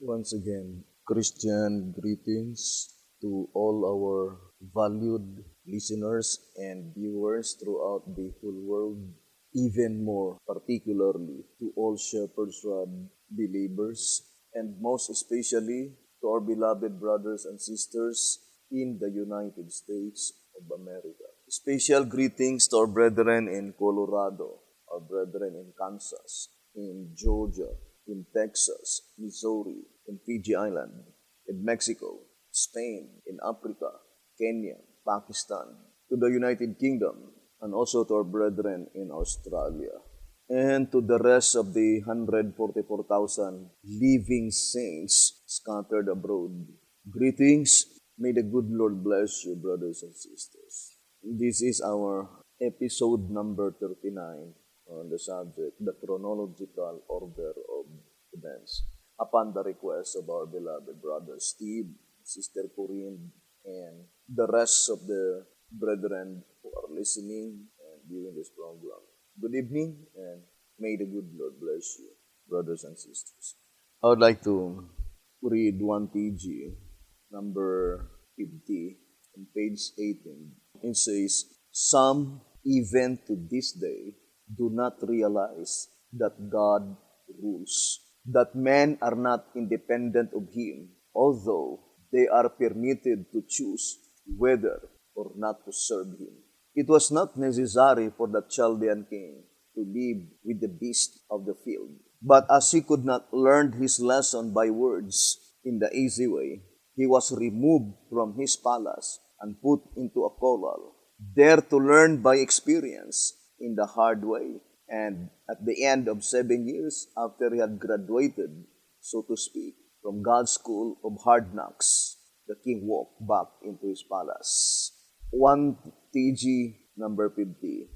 Once again, Christian greetings to all our valued listeners and viewers throughout the whole world, even more particularly to all Shepherd's Rod believers, and most especially to our beloved brothers and sisters in the United States of America. Special greetings to our brethren in Colorado, our brethren in Kansas, in Georgia, in Texas, Missouri, in Fiji Island, in Mexico, Spain, in Africa, Kenya, Pakistan, to the United Kingdom, and also to our brethren in Australia, and to the rest of the 144,000 living saints scattered abroad. Greetings. May the good Lord bless you, brothers and sisters. This is our episode number 39 on the subject, the chronological order of events, upon the request of our beloved brother Steve, Sister Corinne, and the rest of the brethren who are listening and viewing this program. Good evening, and may the good Lord bless you, brothers and sisters. I would like to read 1 TG, number 50, on page 18. It says, "Some, even to this day, do not realize that God rules, that men are not independent of Him, although they are permitted to choose whether or not to serve Him. It was not necessary for the Chaldean king to live with the beasts of the field, but as he could not learn his lesson by words in the easy way, he was removed from his palace and put into a corral, there to learn by experience in the hard way. And at the end of 7 years, after he had graduated, so to speak, from God's school of hard knocks, the king walked back into his palace." 1 TG number 50,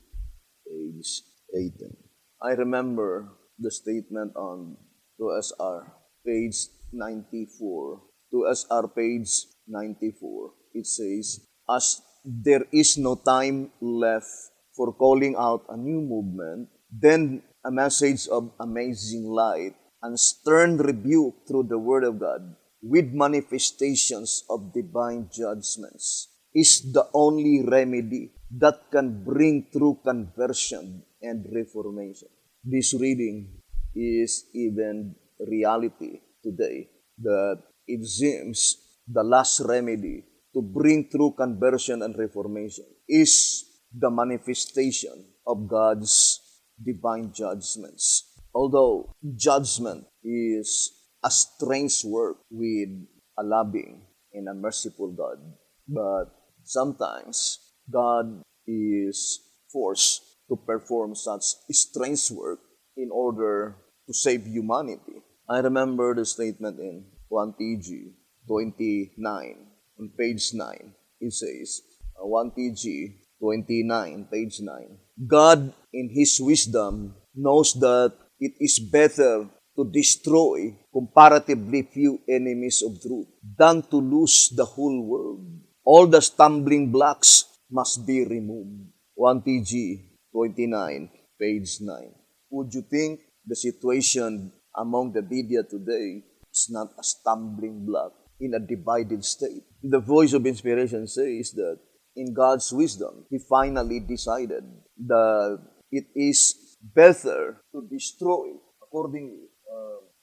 page 18. I remember the statement on 2SR, page 94. 2SR, page 94. It says, "As there is no time left for calling out a new movement, then a message of amazing light and stern rebuke through the Word of God with manifestations of divine judgments is the only remedy that can bring true conversion and reformation." This reading is even reality today, that it seems the last remedy to bring true conversion and reformation is the manifestation of God's divine judgments. Although judgment is a strange work with a loving and a merciful God, but sometimes God is forced to perform such strange work in order to save humanity. I remember the statement in 1 TG 29 on page 9. It says, 1 TG 29, page 9. "God, in His wisdom, knows that it is better to destroy comparatively few enemies of truth than to lose the whole world. All the stumbling blocks must be removed." 1 TG 29, page 9. Would you think the situation among the media today is not a stumbling block in a divided state? The voice of inspiration says that in God's wisdom, He finally decided that it is better to destroy, accordingly,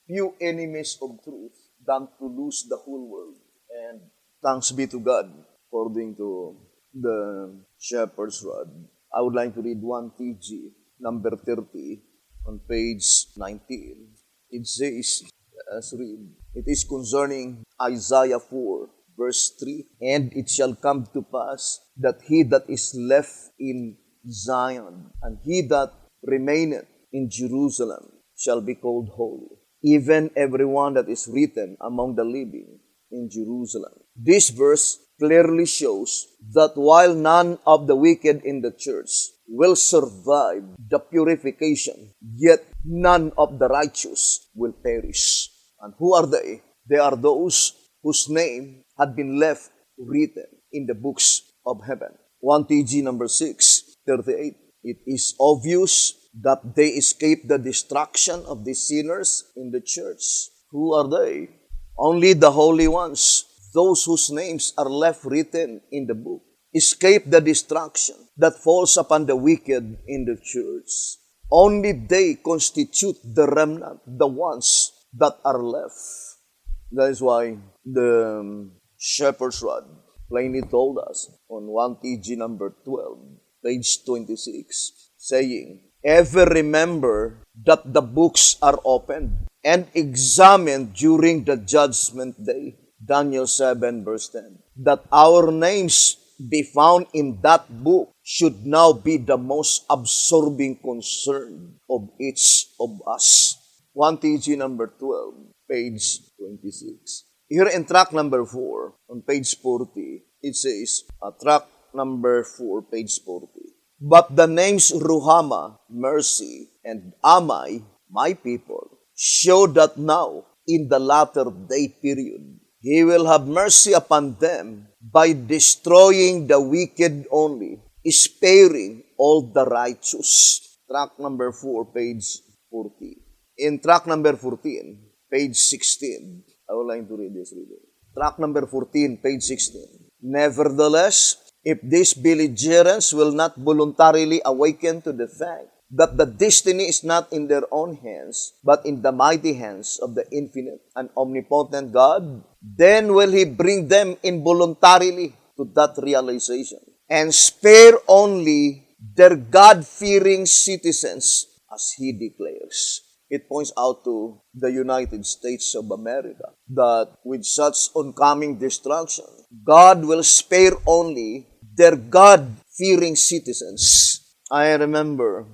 few enemies of truth than to lose the whole world. And thanks be to God, according to the Shepherd's Rod. I would like to read 1 TG, number 30, on page 19. It says, as read, it is concerning Isaiah 4, verse 3, "And it shall come to pass that he that is left in Zion and he that remaineth in Jerusalem shall be called holy, even everyone that is written among the living in Jerusalem. This verse clearly shows that while none of the wicked in the church will survive the purification, yet none of the righteous will perish. And who are they? They are those whose name had been left written in the books of heaven. 1 TG number 6:38. It is obvious that they escape the destruction of the sinners in the church. Who are they? Only the holy ones, those whose names are left written in the book, escape the destruction that falls upon the wicked in the church. Only they constitute the remnant, the ones that are left. That is why the shepherd's rod plainly told us on 1 TG number 12, page 26, saying, "Ever remember that the books are opened and examined during the judgment day." Daniel 7 verse 10. That our names be found in that book should now be the most absorbing concern of each of us. 1 TG number 12, page 26. Here in track number 4, on page 40, it says, track number 4, page 40. "But the names Ruhama, mercy, and Amai, my people, show that now, in the latter day period, He will have mercy upon them by destroying the wicked only, sparing all the righteous." Track number 4, page 40. In track number 14, page 16, I would like to read this reading. Track number 14, page 16. "Nevertheless, if these belligerents will not voluntarily awaken to the fact that the destiny is not in their own hands, but in the mighty hands of the infinite and omnipotent God, then will He bring them involuntarily to that realization and spare only their God-fearing citizens, as He declares." It points out to the United States of America that with such oncoming destruction, God will spare only their God-fearing citizens. I remember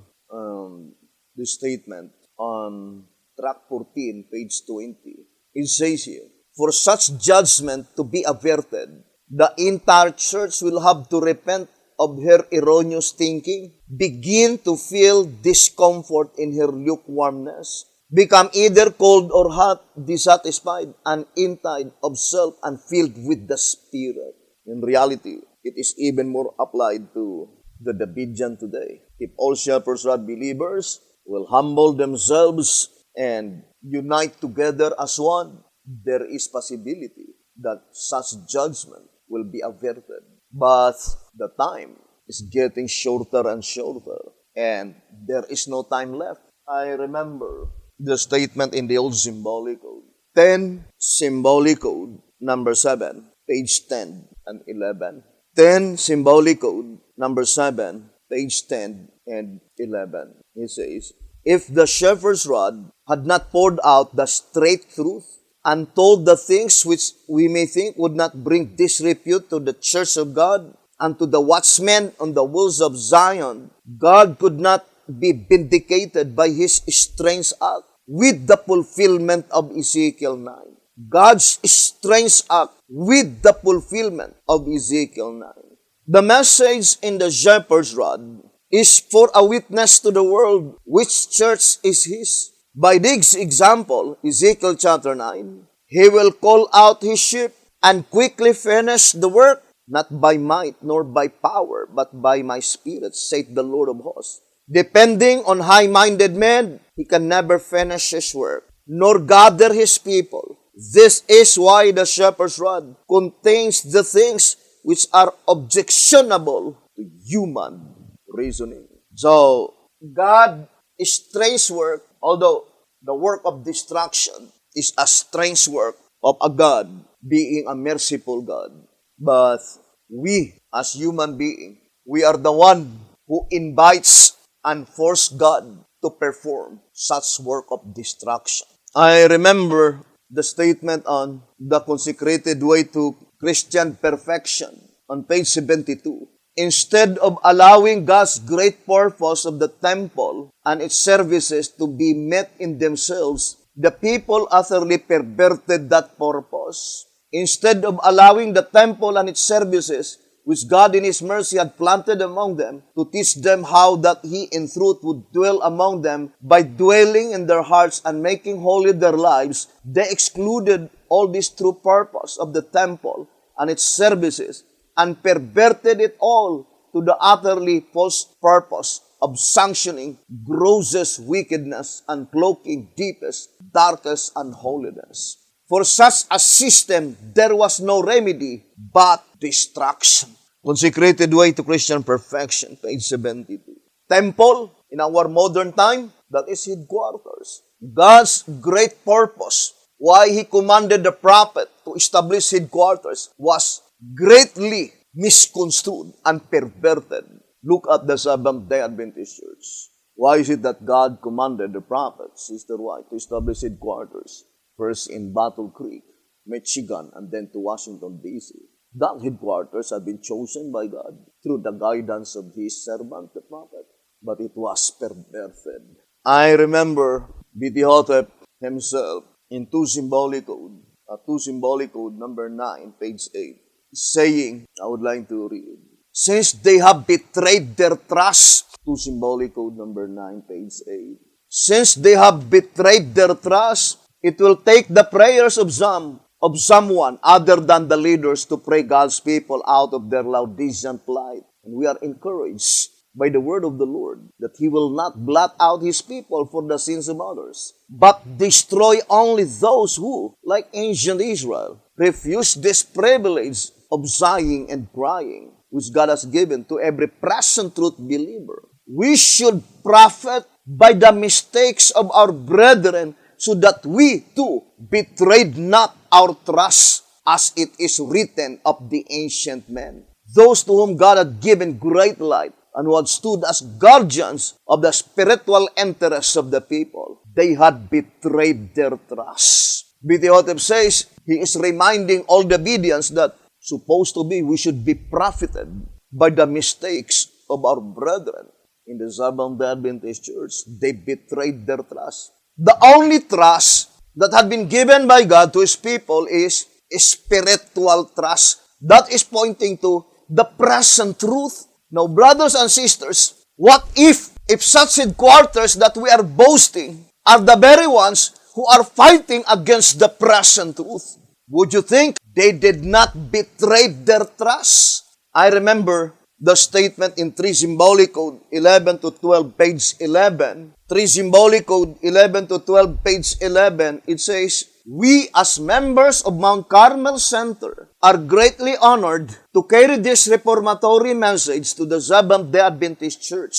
the statement on track 14, page 20. It says here, "For such judgment to be averted, the entire church will have to repent of her erroneous thinking, begin to feel discomfort in her lukewarmness, become either cold or hot, dissatisfied, and emptied of self and filled with the Spirit." In reality, it is even more applied to the Davidian today. If all Shepherd's Rod believers will humble themselves and unite together as one, there is possibility that such judgment will be averted. But the time is getting shorter and shorter, and there is no time left. I remember the statement in the old symbolic code. 10 symbolic code, number 7, page 10 and 11. 10 symbolic code, number 7, page 10 and 11. It says, "If the shepherd's rod had not poured out the straight truth and told the things which we may think would not bring disrepute to the church of God and to the watchmen on the walls of Zion, God could not be vindicated by His strange act with the fulfillment of Ezekiel 9. God's strange act with the fulfillment of Ezekiel 9. The message in the shepherd's rod is for a witness to the world which church is His. By this example, Ezekiel chapter 9, He will call out His sheep and quickly finish the work, not by might nor by power, but by my Spirit, saith the Lord of hosts. Depending on high-minded men, He can never finish His work, nor gather His people. This is why the shepherd's rod contains the things which are objectionable to human reasoning. So, God is strange work, although the work of destruction is a strange work of a God being a merciful God. But we, as human beings, we are the one who invites and force God to perform such work of destruction. I remember the statement on the consecrated way to Christian perfection on page 72. Instead of allowing God's great purpose of the temple and its services to be met in themselves, the people utterly perverted that purpose. Instead of allowing the temple and its services, which God in His mercy had planted among them, to teach them how that He in truth would dwell among them by dwelling in their hearts and making holy their lives, they excluded all this true purpose of the temple and its services and perverted it all to the utterly false purpose of sanctioning grossest wickedness and cloaking deepest, darkest unholiness. For such a system, there was no remedy but destruction. Consecrated Way to Christian Perfection, page 72. Temple, in our modern time, that is headquarters. God's great purpose, why He commanded the prophet to establish headquarters, was greatly misconstrued and perverted. Look at the Seventh-day Adventist Church. Why is it that God commanded the prophet, Sister White, to establish headquarters? First in Battle Creek, Michigan, and then to Washington, D.C. That headquarters had been chosen by God through the guidance of His servant, the prophet. But it was perverted. I remember B.T. Hotep himself in 2 Symbolic Code number 9, page 8, saying, I would like to read, since they have betrayed their trust, 2 Symbolic Code number 9, page 8, since they have betrayed their trust, it will take the prayers of someone other than the leaders to pray God's people out of their Laodicean plight. And we are encouraged by the word of the Lord that He will not blot out His people for the sins of others, but destroy only those who, like ancient Israel, refuse this privilege of sighing and crying, which God has given to every present truth believer. We should profit by the mistakes of our brethren so that we too betrayed not our trust, as it is written of the ancient men, those to whom God had given great light and who had stood as guardians of the spiritual interests of the people. They had betrayed their trust. B.T. Hotep says he is reminding all the Bedeans that supposed to be we should be profited by the mistakes of our brethren. In the Seventh-day Adventist Church, they betrayed their trust. The only trust that had been given by God to His people is spiritual trust. That is pointing to the present truth. Now, brothers and sisters, what if such headquarters that we are boasting are the very ones who are fighting against the present truth? Would you think they did not betray their trust? I remember the statement in 3 Symbolic Code 11 to 12, page 11. 3 Symbolic Code 11 to 12, page 11, it says, we as members of Mount Carmel Center are greatly honored to carry this reformatory message to the Seventh-day Adventist Church,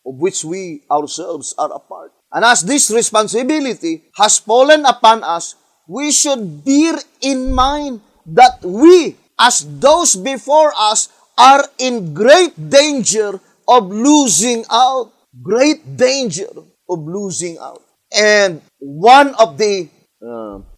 of which we ourselves are a part. And as this responsibility has fallen upon us, we should bear in mind that we, as those before us, are in great danger of losing out. Great danger of losing out. And one of the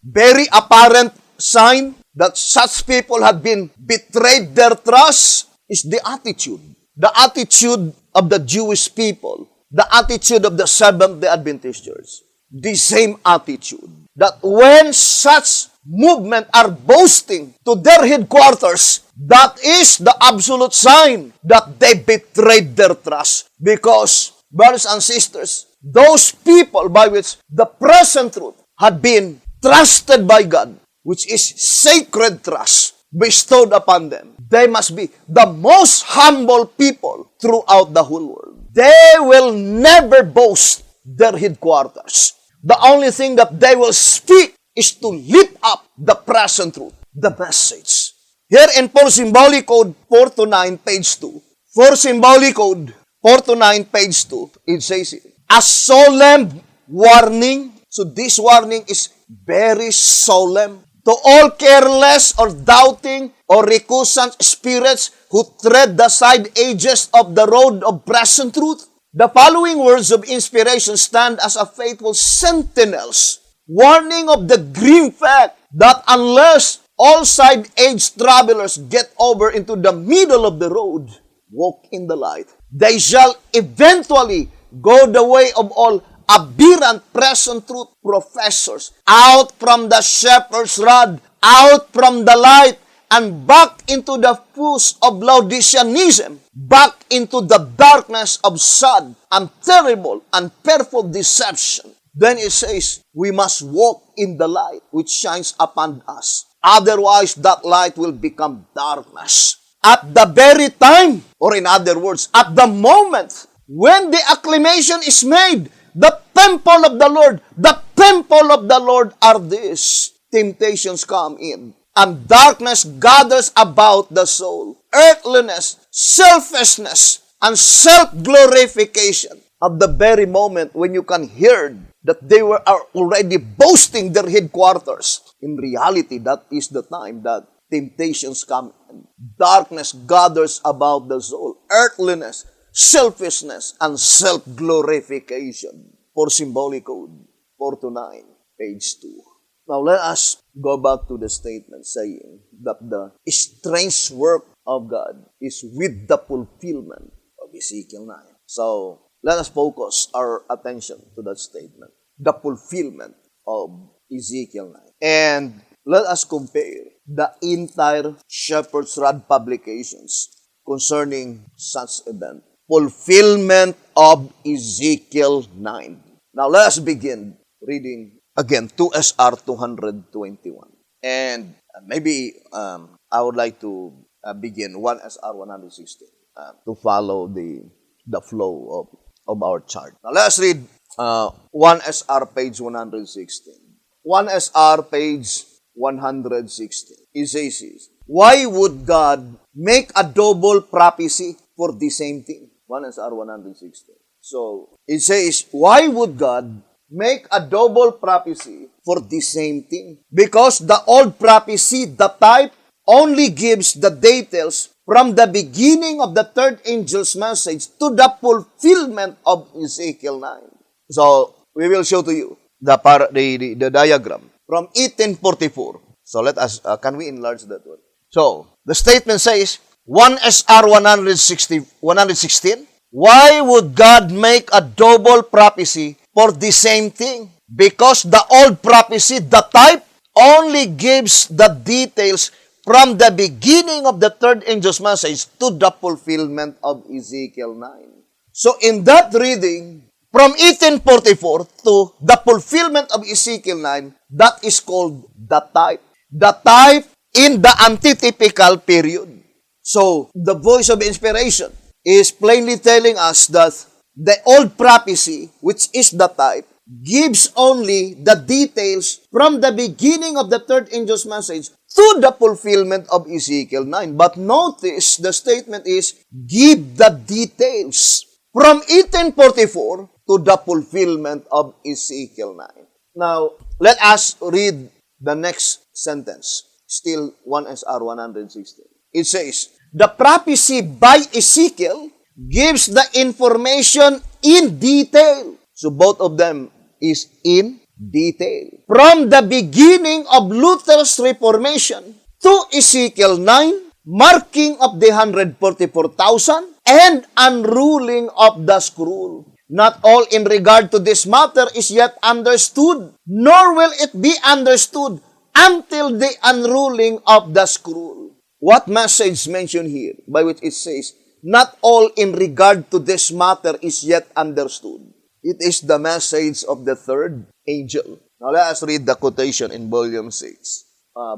very apparent sign that such people have been betrayed their trust is the attitude. The attitude of the Jewish people. The attitude of the Seventh-day Adventist Church. The same attitude. That when such movement are boasting to their headquarters, that is the absolute sign that they betrayed their trust. Because, brothers and sisters, those people by which the present truth had been trusted by God, which is sacred trust bestowed upon them, they must be the most humble people throughout the whole world. They will never boast their headquarters. The only thing that they will speak is to lift up the present truth, the message. Here in 4 Symbolic Code 4 to 9, page 2. 4 Symbolic Code 4 to 9, page 2. It says, a solemn warning. So this warning is very solemn. To all careless or doubting or recusant spirits who tread the side edges of the road of present truth, the following words of inspiration stand as a faithful sentinels, warning of the grim fact that unless all side-edge travelers get over into the middle of the road, walk in the light, they shall eventually go the way of all aberrant present truth professors out from the shepherd's rod, out from the light, and back into the fuse of Laodiceanism, back into the darkness of sad and terrible and fearful deception. Then it says, we must walk in the light which shines upon us. Otherwise, that light will become darkness. At the very time, or in other words, at the moment when the acclamation is made, the temple of the Lord are these. Temptations come in, and darkness gathers about the soul. Earthliness, selfishness, and self-glorification. At the very moment when you can hear that they are already boasting their headquarters, in reality, that is the time that temptations come in. Darkness gathers about the soul. Earthliness, selfishness, and self-glorification. For symbolic code, 429, page 2. Now let us go back to the statement saying that the strange work of God is with the fulfillment of Ezekiel 9. So let us focus our attention to that statement, the fulfillment of Ezekiel 9. And let us compare the entire Shepherd's Rod publications concerning such event. Fulfillment of Ezekiel 9. Now let us begin reading again 2SR 221. And maybe I would like to begin 1SR 116 to follow the flow of our chart. Now let us read 1SR page 116. 1SR page 116. It says, why would God make a double prophecy for the same thing? 1SR 116. So, it says, why would God make a double prophecy for the same thing? Because the old prophecy, the type, only gives the details from the beginning of the third angel's message to the fulfillment of Ezekiel 9. So, we will show to you the diagram from 1844. So, let us, can we enlarge that one? So, the statement says, 1SR 116, why would God make a double prophecy for the same thing? Because the old prophecy, the type, only gives the details from the beginning of the third angel's message to the fulfillment of Ezekiel 9. So in that reading, from 1844 to the fulfillment of Ezekiel 9, that is called the type. The type in the antitypical period. So, the voice of inspiration is plainly telling us that the old prophecy, which is the type, gives only the details from the beginning of the third angel's message to the fulfillment of Ezekiel 9. But notice, the statement is, give the details from 1844 to the fulfillment of Ezekiel 9. Now, let us read the next sentence. Still 1SR 116. It says, the prophecy by Ezekiel gives the information in detail. So both of them is in detail. From the beginning of Luther's Reformation to Ezekiel 9, marking of the 144,000 and unruling of the scroll. Not all in regard to this matter is yet understood, nor will it be understood until the unruling of the scroll. What message mentioned here, by which it says, not all in regard to this matter is yet understood? It is the message of the third angel. Now let us read the quotation in volume 6.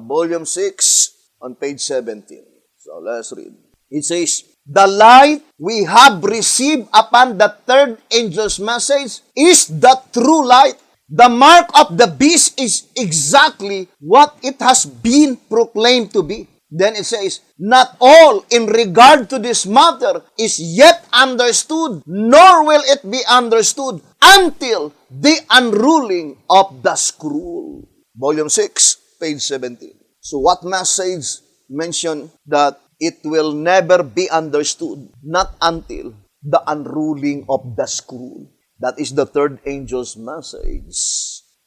Volume 6 on page 17. So let's read. It says, the light we have received upon the third angel's message is the true light. The mark of the beast is exactly what it has been proclaimed to be. Then it says, not all in regard to this matter is yet understood, nor will it be understood until the unruling of the scroll. Volume 6, page 17. So what message mentioned that it will never be understood, not until the unruling of the scroll? That is the third angel's message.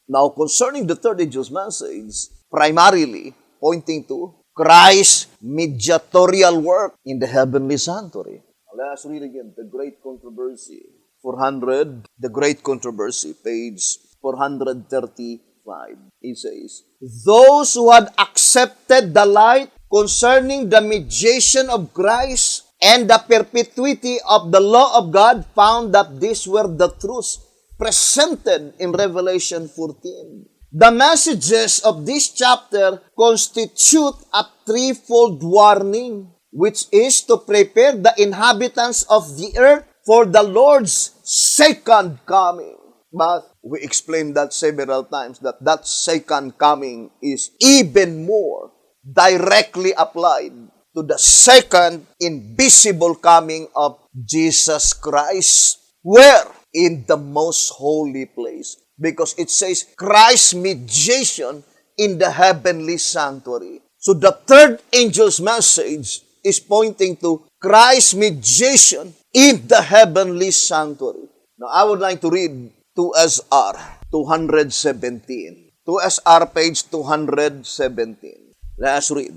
Now, concerning the third angel's message, primarily pointing to Christ's mediatorial work in the heavenly sanctuary. Let us read again the great controversy. 400, The Great Controversy, page 435. It says, those who had accepted the light concerning the mediation of Christ and the perpetuity of the law of God found that these were the truths presented in Revelation 14. The messages of this chapter constitute a threefold warning, which is to prepare the inhabitants of the earth for the Lord's second coming. But we explained that several times, that second coming is even more directly applied to the second invisible coming of Jesus Christ. Where? In the most holy place. Because it says Christ's mediation in the heavenly sanctuary. So the third angel's message is pointing to Christ's mediation in the heavenly sanctuary. Now I would like to read 2SR 217. 2SR page 217. Let us read.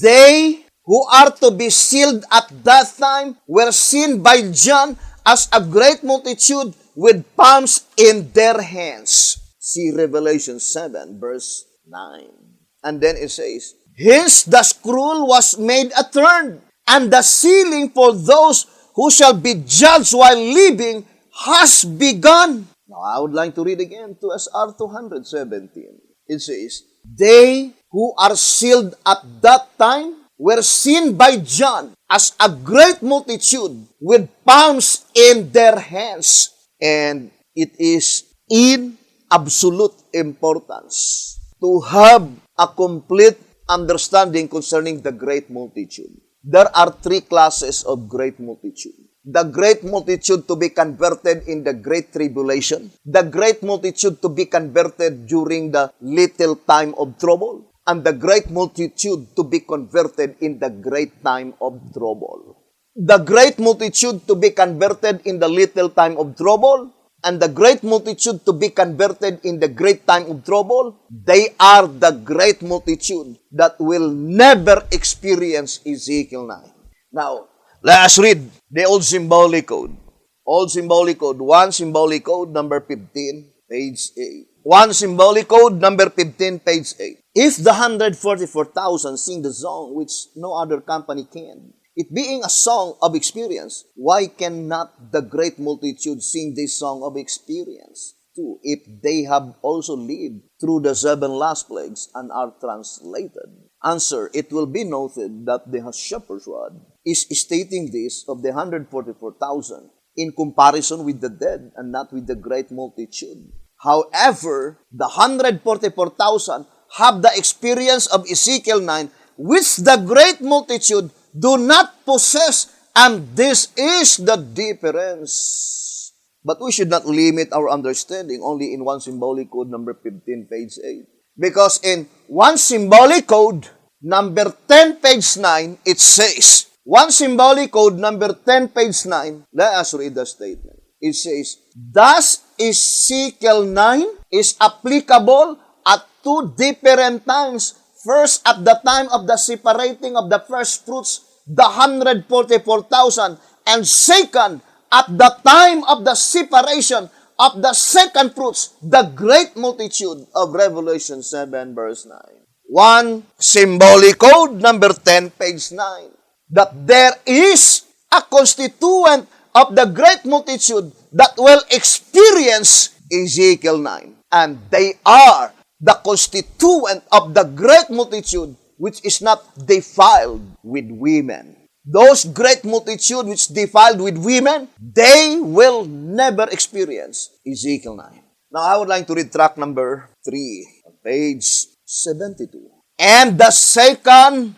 They who are to be sealed at that time were seen by John as a great multitude with palms in their hands. See Revelation 7 verse 9. And then it says, hence the scroll was made a third, and the sealing for those who shall be judged while living has begun. Now I would like to read again to SR 217. It says, they who are sealed at that time were seen by John as a great multitude with palms in their hands. And it is in absolute importance to have a complete understanding concerning the great multitude. There are three classes of great multitude. The great multitude to be converted in the great tribulation, the great multitude to be converted during the little time of trouble, and the great multitude to be converted in the great time of trouble. The great multitude to be converted in the little time of trouble, and the great multitude to be converted in the great time of trouble, they are the great multitude that will never experience Ezekiel 9. Now, let us read the Old Symbolic Code. Old Symbolic Code, 1 Symbolic Code, number 15, page 8. 1 Symbolic Code, number 15, page 8. If the 144,000 sing the song which no other company can, it being a song of experience, why cannot the great multitude sing this song of experience too, if they have also lived through the 7 last plagues and are translated? Answer, it will be noted that the shepherd's rod is stating this of the 144,000 in comparison with the dead and not with the great multitude. However, the 144,000 have the experience of Ezekiel 9, which the great multitude do not possess, and this is the difference. But we should not limit our understanding only in 1 Symbolic Code, number 15, page 8. Because in 1 Symbolic Code, number 10, page 9, it says, 1 Symbolic Code, number 10, page 9, let us read the statement. It says, thus Ezekiel 9 is applicable at 2 different times. First, at the time of the separating of the first fruits, the 144,000. And second, at the time of the separation of the second fruits, the great multitude of Revelation 7, verse 9. 1 Symbolic Code, number 10, page 9. That there is a constituent of the great multitude that will experience Ezekiel 9. And they are the constituent of the great multitude which is not defiled with women. Those great multitude which defiled with women, they will never experience Ezekiel 9. Now I would like to read track number 3, page 72. And the second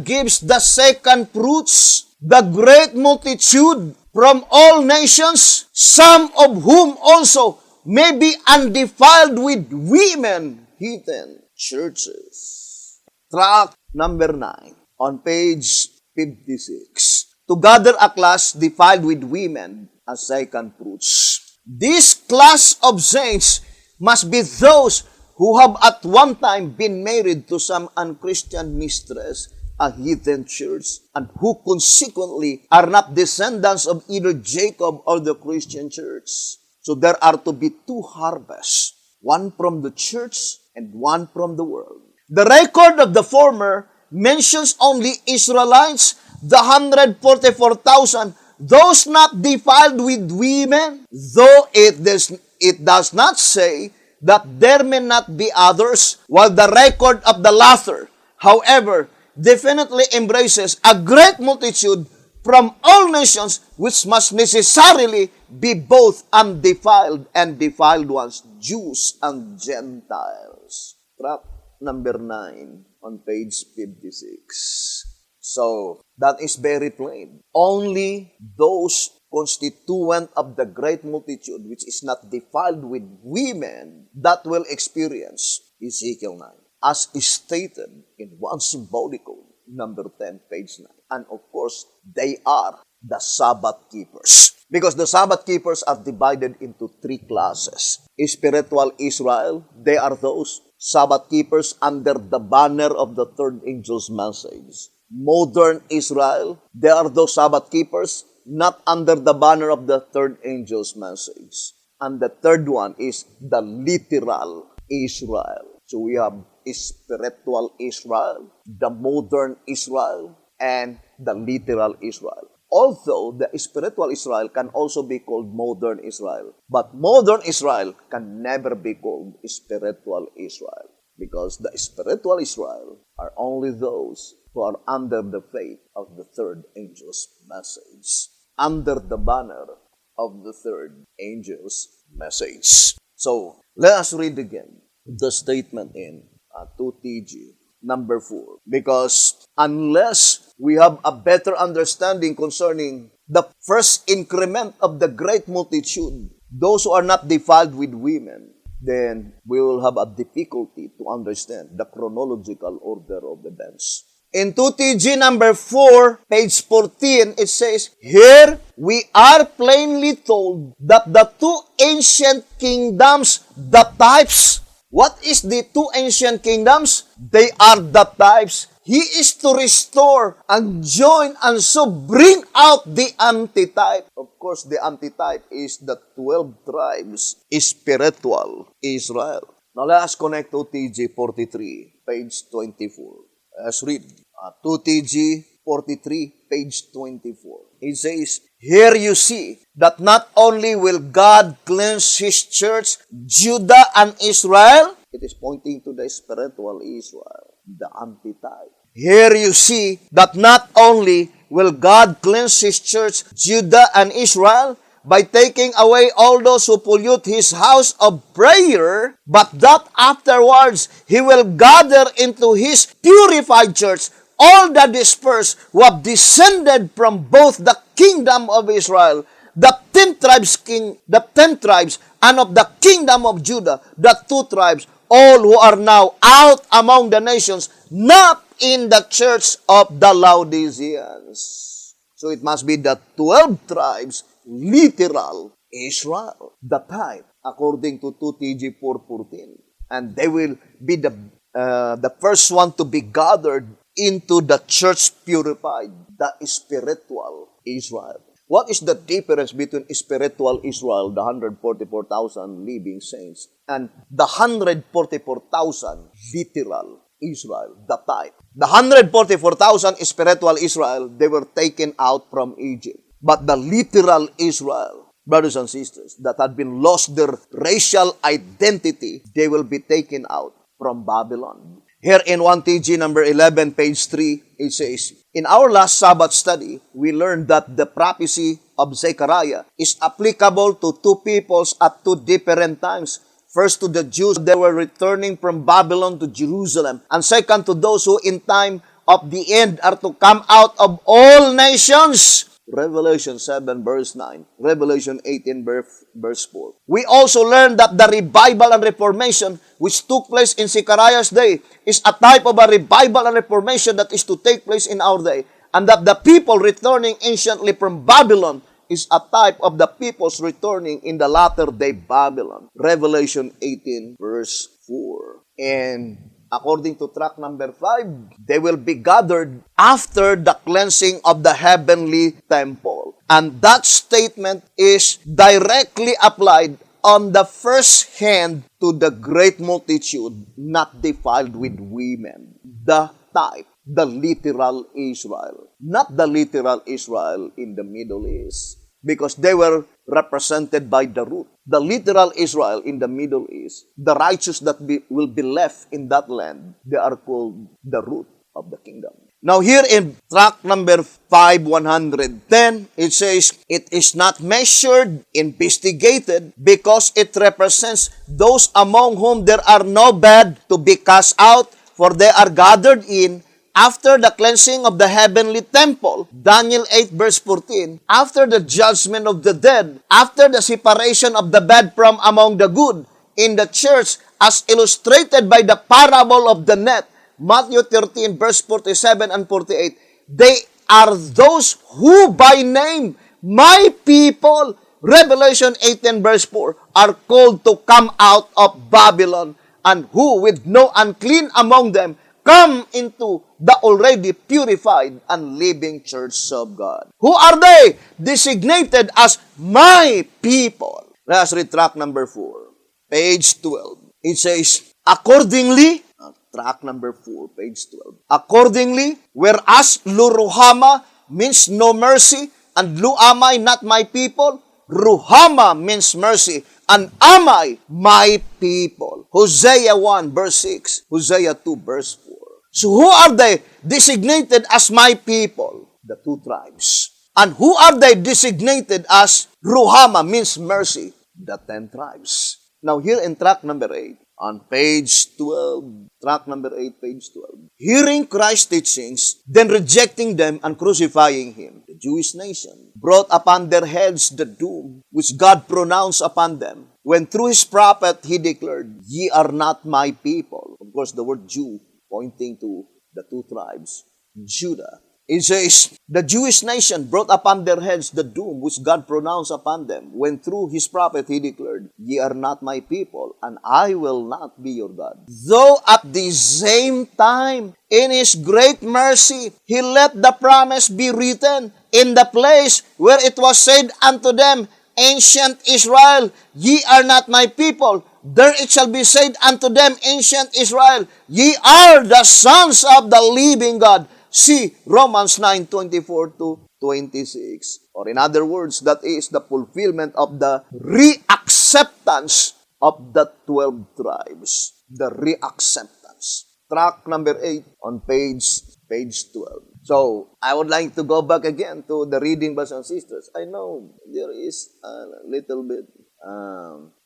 gives the second fruits, the great multitude from all nations, some of whom also may be undefiled with women, heathen churches. Track number 9 on page 56. To gather a class defiled with women as second fruits. This class of saints must be those who have at one time been married to some unchristian mistress a heathen church, and who consequently are not descendants of either Jacob or the Christian church. So there are to be two harvests, one from the church and one from the world. The record of the former mentions only Israelites, the 144,000, those not defiled with women, though it does not say that there may not be others, while the record of the latter, however, definitely embraces a great multitude from all nations, which must necessarily be both undefiled and defiled ones, Jews and Gentiles. Track number 9 on page 56. So, that is very plain. Only those constituent of the great multitude, which is not defiled with women, that will experience Ezekiel 9, as is stated in one symbolical, number 10, page 9. And of course, they are the Sabbath keepers. Because the Sabbath keepers are divided into three classes. Spiritual Israel, they are those Sabbath keepers under the banner of the third angel's message. Modern Israel, they are those Sabbath keepers not under the banner of the third angel's message. And the third one is the literal Israel. So we have spiritual Israel, the modern Israel, and the literal Israel. Although the spiritual Israel can also be called modern Israel, but modern Israel can never be called spiritual Israel, because the spiritual Israel are only those who are under the faith of the third angel's message, under the banner of the third angel's message. So, let us read again the statement in 2TG number 4. Because unless we have a better understanding concerning the first increment of the great multitude, those who are not defiled with women, then we will have a difficulty to understand the chronological order of events. In 2TG number 4, page 14, it says, here we are plainly told that the two ancient kingdoms, the types. What is the two ancient kingdoms? They are the types. He is to restore and join and so bring out the antitype. Of course, the antitype is the 12 tribes, spiritual Israel. Now let us connect to TG 43, page 24. Let's read 2TG 43, page 24. It says, here you see that not only will God cleanse His church, Judah and Israel, it is pointing to the spiritual Israel, the antitype. Here you see that not only will God cleanse His church, Judah and Israel, by taking away all those who pollute His house of prayer, but that afterwards He will gather into His purified church all the dispersed who have descended from both the kingdom of Israel, the 10 tribes, and of the kingdom of Judah, the 2 tribes, all who are now out among the nations, not in the church of the Laodiceans. So it must be the 12 tribes, literal Israel, the type, according to 2TG 4:14. And they will be the first one to be gathered into the church purified, the spiritual Israel. What is the difference between spiritual Israel, the 144,000 living saints, and the 144,000 literal Israel, the type? The 144,000 spiritual Israel, they were taken out from Egypt. But the literal Israel, brothers and sisters, that had been lost their racial identity, they will be taken out from Babylon. Here in 1TG number 11, page 3, it says, in our last Sabbath study, we learned that the prophecy of Zechariah is applicable to two peoples at two different times. First, to the Jews, they were returning from Babylon to Jerusalem. And second, to those who in time of the end are to come out of all nations. Revelation 7, verse 9. Revelation 18, verse 4. We also learned that the revival and reformation which took place in Zechariah's day is a type of a revival and reformation that is to take place in our day. And that the people returning anciently from Babylon is a type of the peoples returning in the latter day Babylon. Revelation 18, verse 4. And according to track number 5, they will be gathered after the cleansing of the heavenly temple. And that statement is directly applied on the first hand to the great multitude not defiled with women. The type, the literal Israel. Not the literal Israel in the Middle East, because they were represented by the root. The literal Israel in the Middle East, the righteous that will be left in that land, they are called the root of the kingdom. Now here in tract number 5110, it says, it is not measured, investigated, because it represents those among whom there are no bad to be cast out, for they are gathered in after the cleansing of the heavenly temple. Daniel 8 verse 14, after the judgment of the dead, after the separation of the bad from among the good, in the church, as illustrated by the parable of the net, Matthew 13 verse 47 and 48, they are those who by name, my people, Revelation 18 verse 4, are called to come out of Babylon, and who with no unclean among them come into the already purified and living church of God. Who are they? Designated as my people. Let us read track number 4, page 12. It says, accordingly, track number 4, page 12. Accordingly, whereas Luruhama means no mercy, and Luamai not my people, Ruhama means mercy, and Amai my people. Hosea 1 verse 6, Hosea 2 verse 4. So who are they designated as my people? The 2 tribes. And who are they designated as Ruhama means mercy? The 10 tribes. Now here in track number 8, on page 12, track number 8, page 12. Hearing Christ's teachings, then rejecting them and crucifying him, the Jewish nation brought upon their heads the doom which God pronounced upon them, when through his prophet he declared, ye are not my people. Of course, the word Jew pointing to the 2 tribes, Judah. It says, the Jewish nation brought upon their heads the doom which God pronounced upon them, when through his prophet he declared, ye are not my people, and I will not be your God. Though at the same time, in his great mercy, he let the promise be written in the place where it was said unto them, ancient Israel, ye are not my people. There it shall be said unto them, ancient Israel, ye are the sons of the living God. See Romans 9:24 to 26. Or in other words, that is the fulfillment of the reacceptance of the 12 tribes. The reacceptance. Track number 8 on page 12. So, I would like to go back again to the reading, brothers and sisters. I know there is a little bit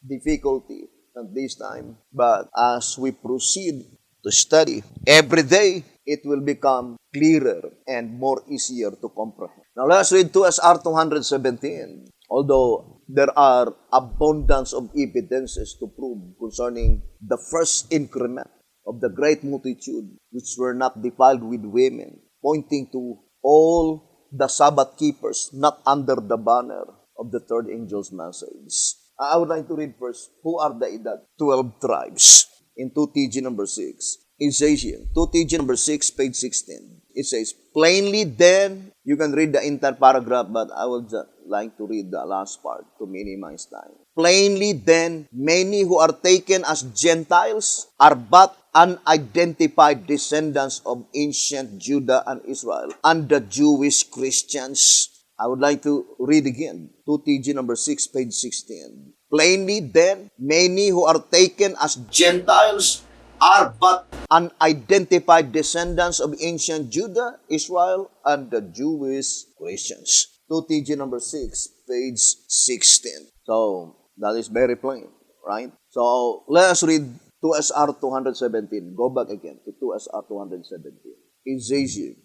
difficulty at this time, but as we proceed to study every day, it will become clearer and more easier to comprehend. Now, let's read 2 SR 217. Although there are abundance of evidences to prove concerning the first increment of the great multitude which were not defiled with women, pointing to all the Sabbath keepers not under the banner of the third angel's message. I would like to read first, who are the 12 tribes? In 2TG number 6. Ezekiel, 2TG number 6, page 16. It says, plainly then, you can read the entire paragraph, but I would like to read the last part to minimize time. Plainly then, many who are taken as Gentiles are but unidentified descendants of ancient Judah and Israel and the Jewish Christians. I would like to read again, 2TG number 6, page 16. Plainly then, many who are taken as Gentiles are but unidentified descendants of ancient Judah, Israel, and the Jewish Christians. 2TG number 6, page 16. So, that is very plain, right? So, let us read 2SR 217. Go back again to 2SR 217. Ezekiel,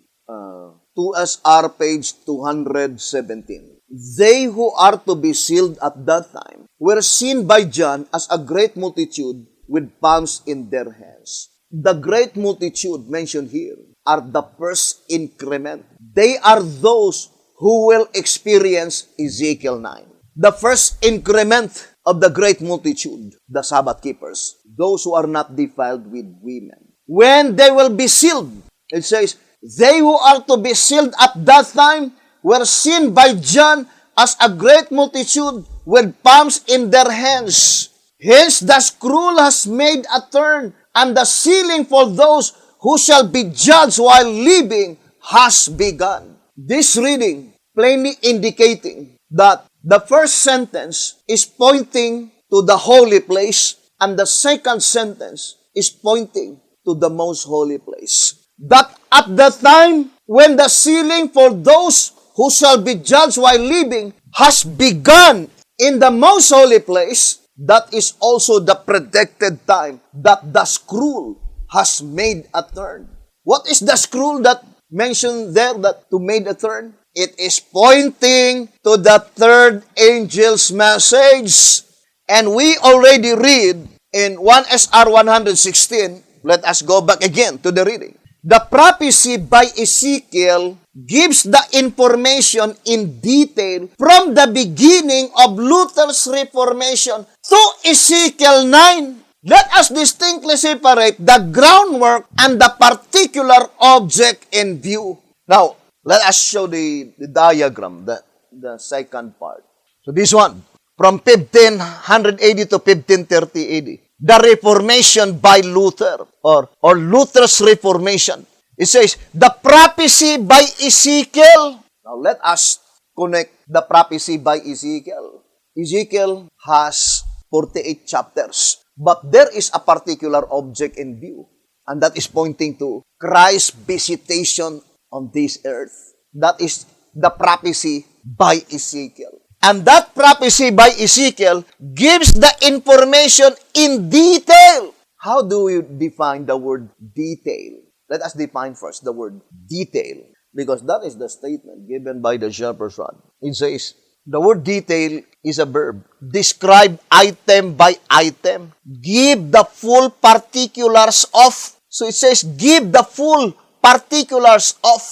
2SR page 217. They who are to be sealed at that time were seen by John as a great multitude with palms in their hands. The great multitude mentioned here are the first increment. They are those who will experience Ezekiel 9. The first increment of the great multitude, the Sabbath keepers, those who are not defiled with women. when they will be sealed. It says, they who are to be sealed at that time were seen by John as a great multitude with palms in their hands. Hence the scroll has made a turn, and the sealing for those who shall be judged while living has begun. This reading plainly indicating that the first sentence is pointing to the holy place, and the second sentence is pointing to the most holy place. That at the time when the sealing for those who shall be judged while living has begun in the most holy place, that is also the predicted time that the scroll has made a turn. What is the scroll that mentioned there that to made a turn? It is pointing to the third angel's message. And we already read in 1 SR 116, let us go back again to the reading. The prophecy by Ezekiel gives the information in detail from the beginning of Luther's Reformation to Ezekiel 9. Let us distinctly separate the groundwork and the particular object in view. Now, let us show the diagram, the second part. So this one, from 1580 to 1530 AD. The Reformation by Luther, or Luther's Reformation. It says, the prophecy by Ezekiel. Now let us connect the prophecy by Ezekiel. Ezekiel has 48 chapters, but there is a particular object in view, and that is pointing to Christ's visitation on this earth. That is the prophecy by Ezekiel. And that prophecy by Ezekiel gives the information in detail. How do we define the word detail? Let us define first the word detail, because that is the statement given by the shepherd's rod. It says, the word detail is a verb. Describe item by item. Give the full particulars of. So it says, give the full particulars of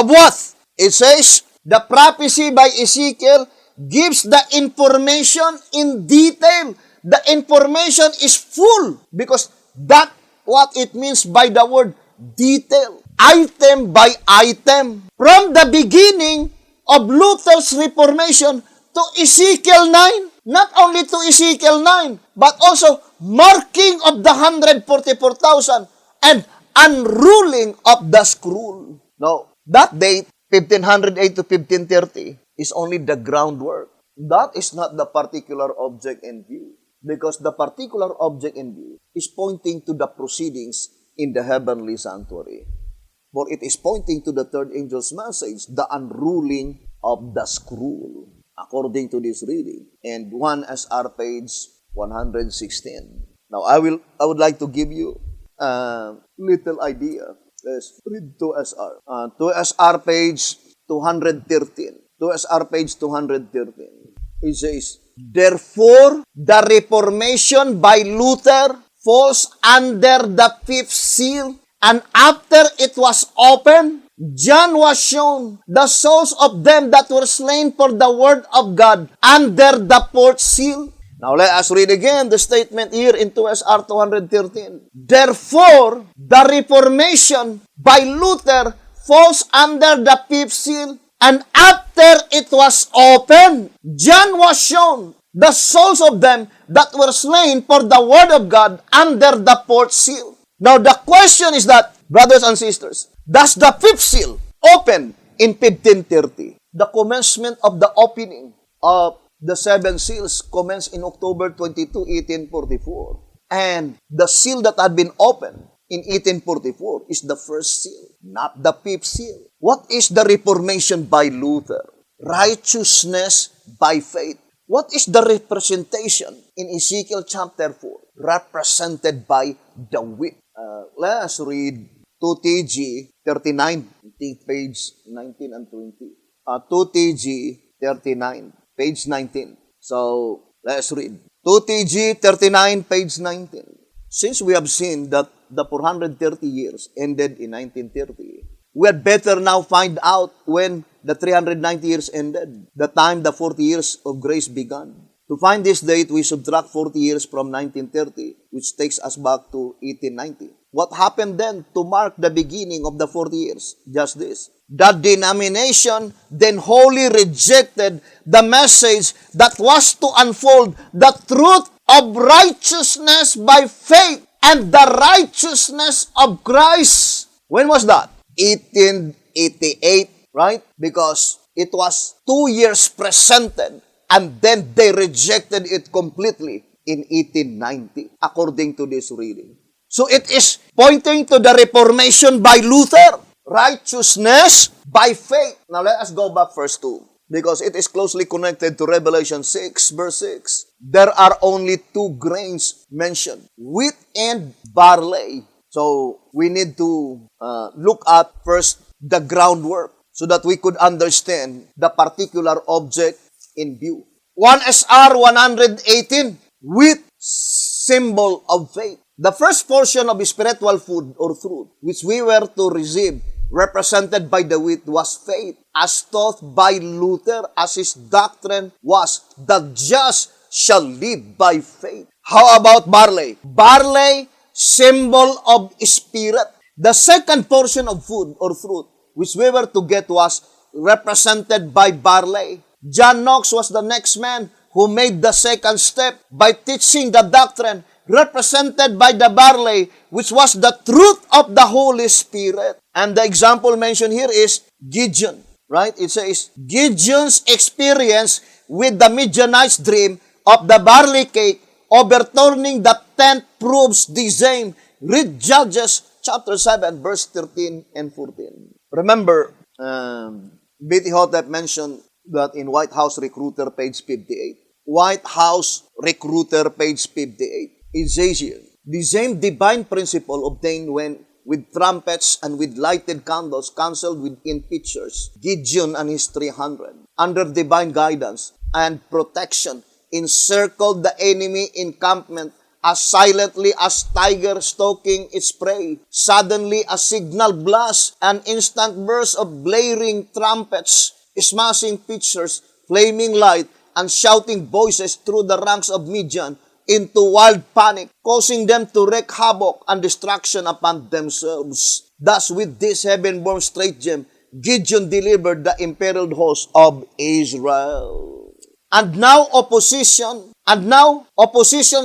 what? It says, the prophecy by Ezekiel gives the information in detail. The information is full, because that's what it means by the word detail. Item by item. From the beginning of Luther's Reformation to Ezekiel 9, not only to Ezekiel 9, but also marking of the 144,000 and unrolling of the scroll. Now, that date, 1508 to 1530, is only the groundwork. That is not the particular object in view, because the particular object in view is pointing to the proceedings in the heavenly sanctuary. For it is pointing to the third angel's message, the unrolling of the scroll, according to this reading, and 1 SR page 116. Now, I would like to give you a little idea. Let's read 2 SR. 2 SR page 213. 2 SR page 213. It says, therefore, the Reformation by Luther falls under the fifth seal, and after it was opened, John was shown the souls of them that were slain for the word of God under the fourth seal. Now let us read again the statement here in 2 SR 213. Therefore, the Reformation by Luther falls under the fifth seal, and after it was opened, John was shown the souls of them that were slain for the word of God under the fourth seal. Now the question is that, brothers and sisters, does the fifth seal open in 1530? The commencement of the opening of the seven seals commenced in October 22, 1844. And the seal that had been opened in 1844 is the first seal, not the fifth seal. What is the Reformation by Luther? Righteousness by faith. What is the representation in Ezekiel chapter 4? Represented by the wheat. Let us read 2TG 39, page 19 and 20. 2TG 39, page 19. So, let's read. 2TG 39, page 19. Since we have seen that the 430 years ended in 1930, we had better now find out when the 390 years ended, the time the 40 years of grace began. To find this date, we subtract 40 years from 1930. which takes us back to 1890. What happened then to mark the beginning of the 40 years? Just this. The denomination then wholly rejected the message that was to unfold the truth of righteousness by faith and the righteousness of Christ. When was that? 1888, right? Because it was 2 years presented and then they rejected it completely in 1890, according to this reading. So it is pointing to the Reformation by Luther. Righteousness by faith. Now let us go back first to, because it is closely connected to Revelation 6, verse 6. There are only 2 grains mentioned, wheat and barley. So we need to look at first the groundwork so that we could understand the particular object in view. 1 SR 118, wheat, symbol of faith. The first portion of spiritual food or fruit which we were to receive, represented by the wheat, was faith, as taught by Luther, as his doctrine was, the just shall live by faith. How about barley? Barley, symbol of spirit. The second portion of food or fruit which we were to get was represented by barley. John Knox was the next man who made the second step by teaching the doctrine represented by the barley, which was the truth of the Holy Spirit. And the example mentioned here is Gideon, right? It says, Gideon's experience with the Midianite's dream of the barley cake overturning the tent proves the same. Read Judges chapter 7, verse 13 and 14. Remember, B.T. Hotep mentioned that in White House Recruiter, page 58. White House Recruiter, page 58. Ezekiel. The same divine principle obtained when with trumpets and with lighted candles canceled within pictures Gideon and his 300. Under divine guidance and protection, encircled the enemy encampment as silently as tiger stalking its prey. Suddenly a signal blast, an instant burst of blaring trumpets, smashing pictures, flaming light, and shouting voices through the ranks of Midian into wild panic, causing them to wreak havoc and destruction upon themselves. Thus, with this heaven-born stratagem, Gideon delivered the imperiled host of Israel. And now opposition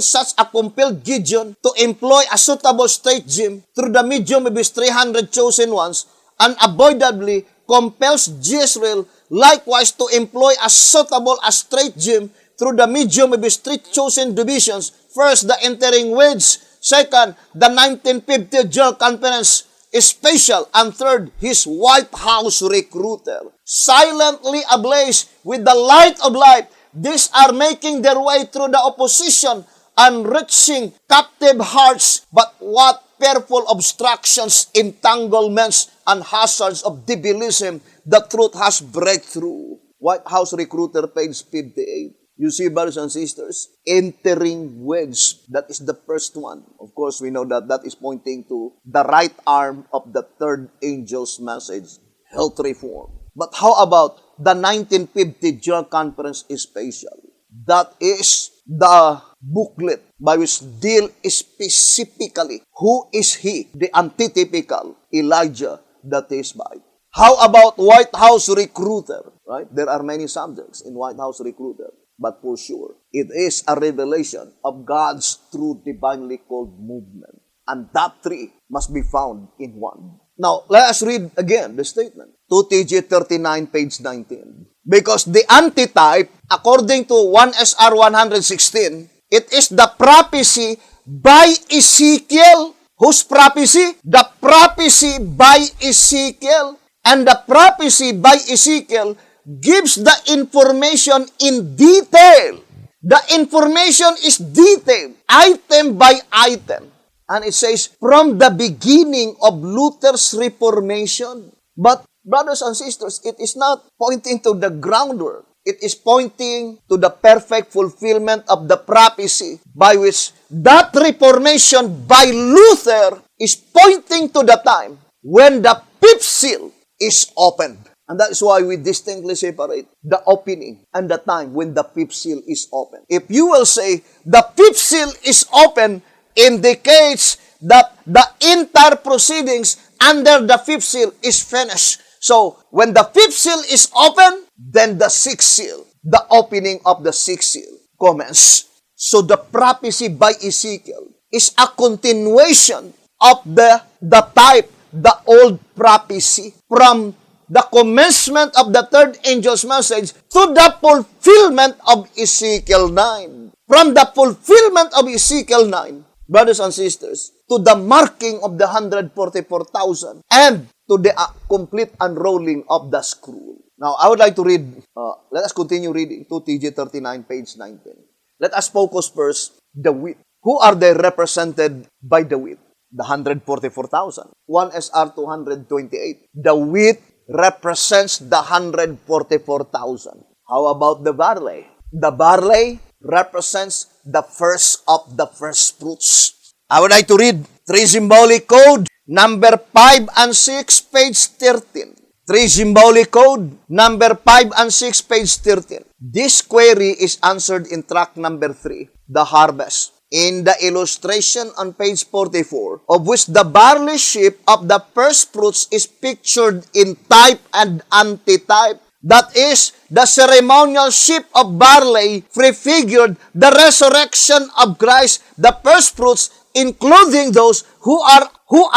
such a compelled Gideon to employ a suitable stratagem through the medium of his 300 chosen ones, unavoidably compels Jezreel likewise to employ a suitable stratagem through the medium of his 3 chosen divisions. First, the entering wedge. Second, the 1950 General Conference Special. And third, his White House Recruiter. Silently ablaze with the light of life, these are making their way through the opposition and reaching captive hearts. But what fearful obstructions, entanglements, and hazards of debilism the truth has breakthrough. White House Recruiter, page 58. You see, brothers and sisters, entering wedge. That is the first one. Of course, we know that that is pointing to the right arm of the third angel's message, health reform. But how about the 1950 General Conference Special? That is the booklet by which deal specifically who is he, the antitypical Elijah that is by. How about White House Recruiter? Right? There are many subjects in White House Recruiter. But for sure, it is a revelation of God's true divinely called movement. And that 3 must be found in 1. Now, let us read again the statement. 2TG 39, page 19. Because the antitype, according to 1 SR 116, it is the prophecy by Ezekiel. Whose prophecy? The prophecy by Ezekiel. And the prophecy by Ezekiel gives the information in detail. The information is detailed, item by item. And it says, from the beginning of Luther's Reformation. But, brothers and sisters, it is not pointing to the groundwork. It is pointing to the perfect fulfillment of the prophecy by which that Reformation by Luther is pointing to the time when the 5th seal is opened. And that is why we distinctly separate the opening and the time when the 5th seal is open. If you will say the 5th seal is open indicates that the entire proceedings under the fifth seal is finished. So, when the fifth seal is open, then the sixth seal, the opening of the sixth seal, commences. So, the prophecy by Ezekiel is a continuation of the type, the old prophecy, from the commencement of the third angel's message to the fulfillment of Ezekiel 9. From the fulfillment of Ezekiel 9, brothers and sisters, to the marking of the 144,000 and to the complete unrolling of the scroll. Now, I would like to read, let us continue reading 2TG 39, page 19. Let us focus first the wheat. Who are they represented by the wheat? The 144,000. 1 SR 228. The wheat represents the 144,000. How about the barley? The barley represents the first of the first fruits. I would like to read 3 symbolic code, number 5 and 6, page 13. 3 symbolic code, number 5 and 6, page 13. This query is answered in track number 3, the harvest. In the illustration on page 44, of which the barley sheaf of the first fruits is pictured in type and antitype. That is, the ceremonial sheaf of barley prefigured the resurrection of Christ, the first fruits, including those who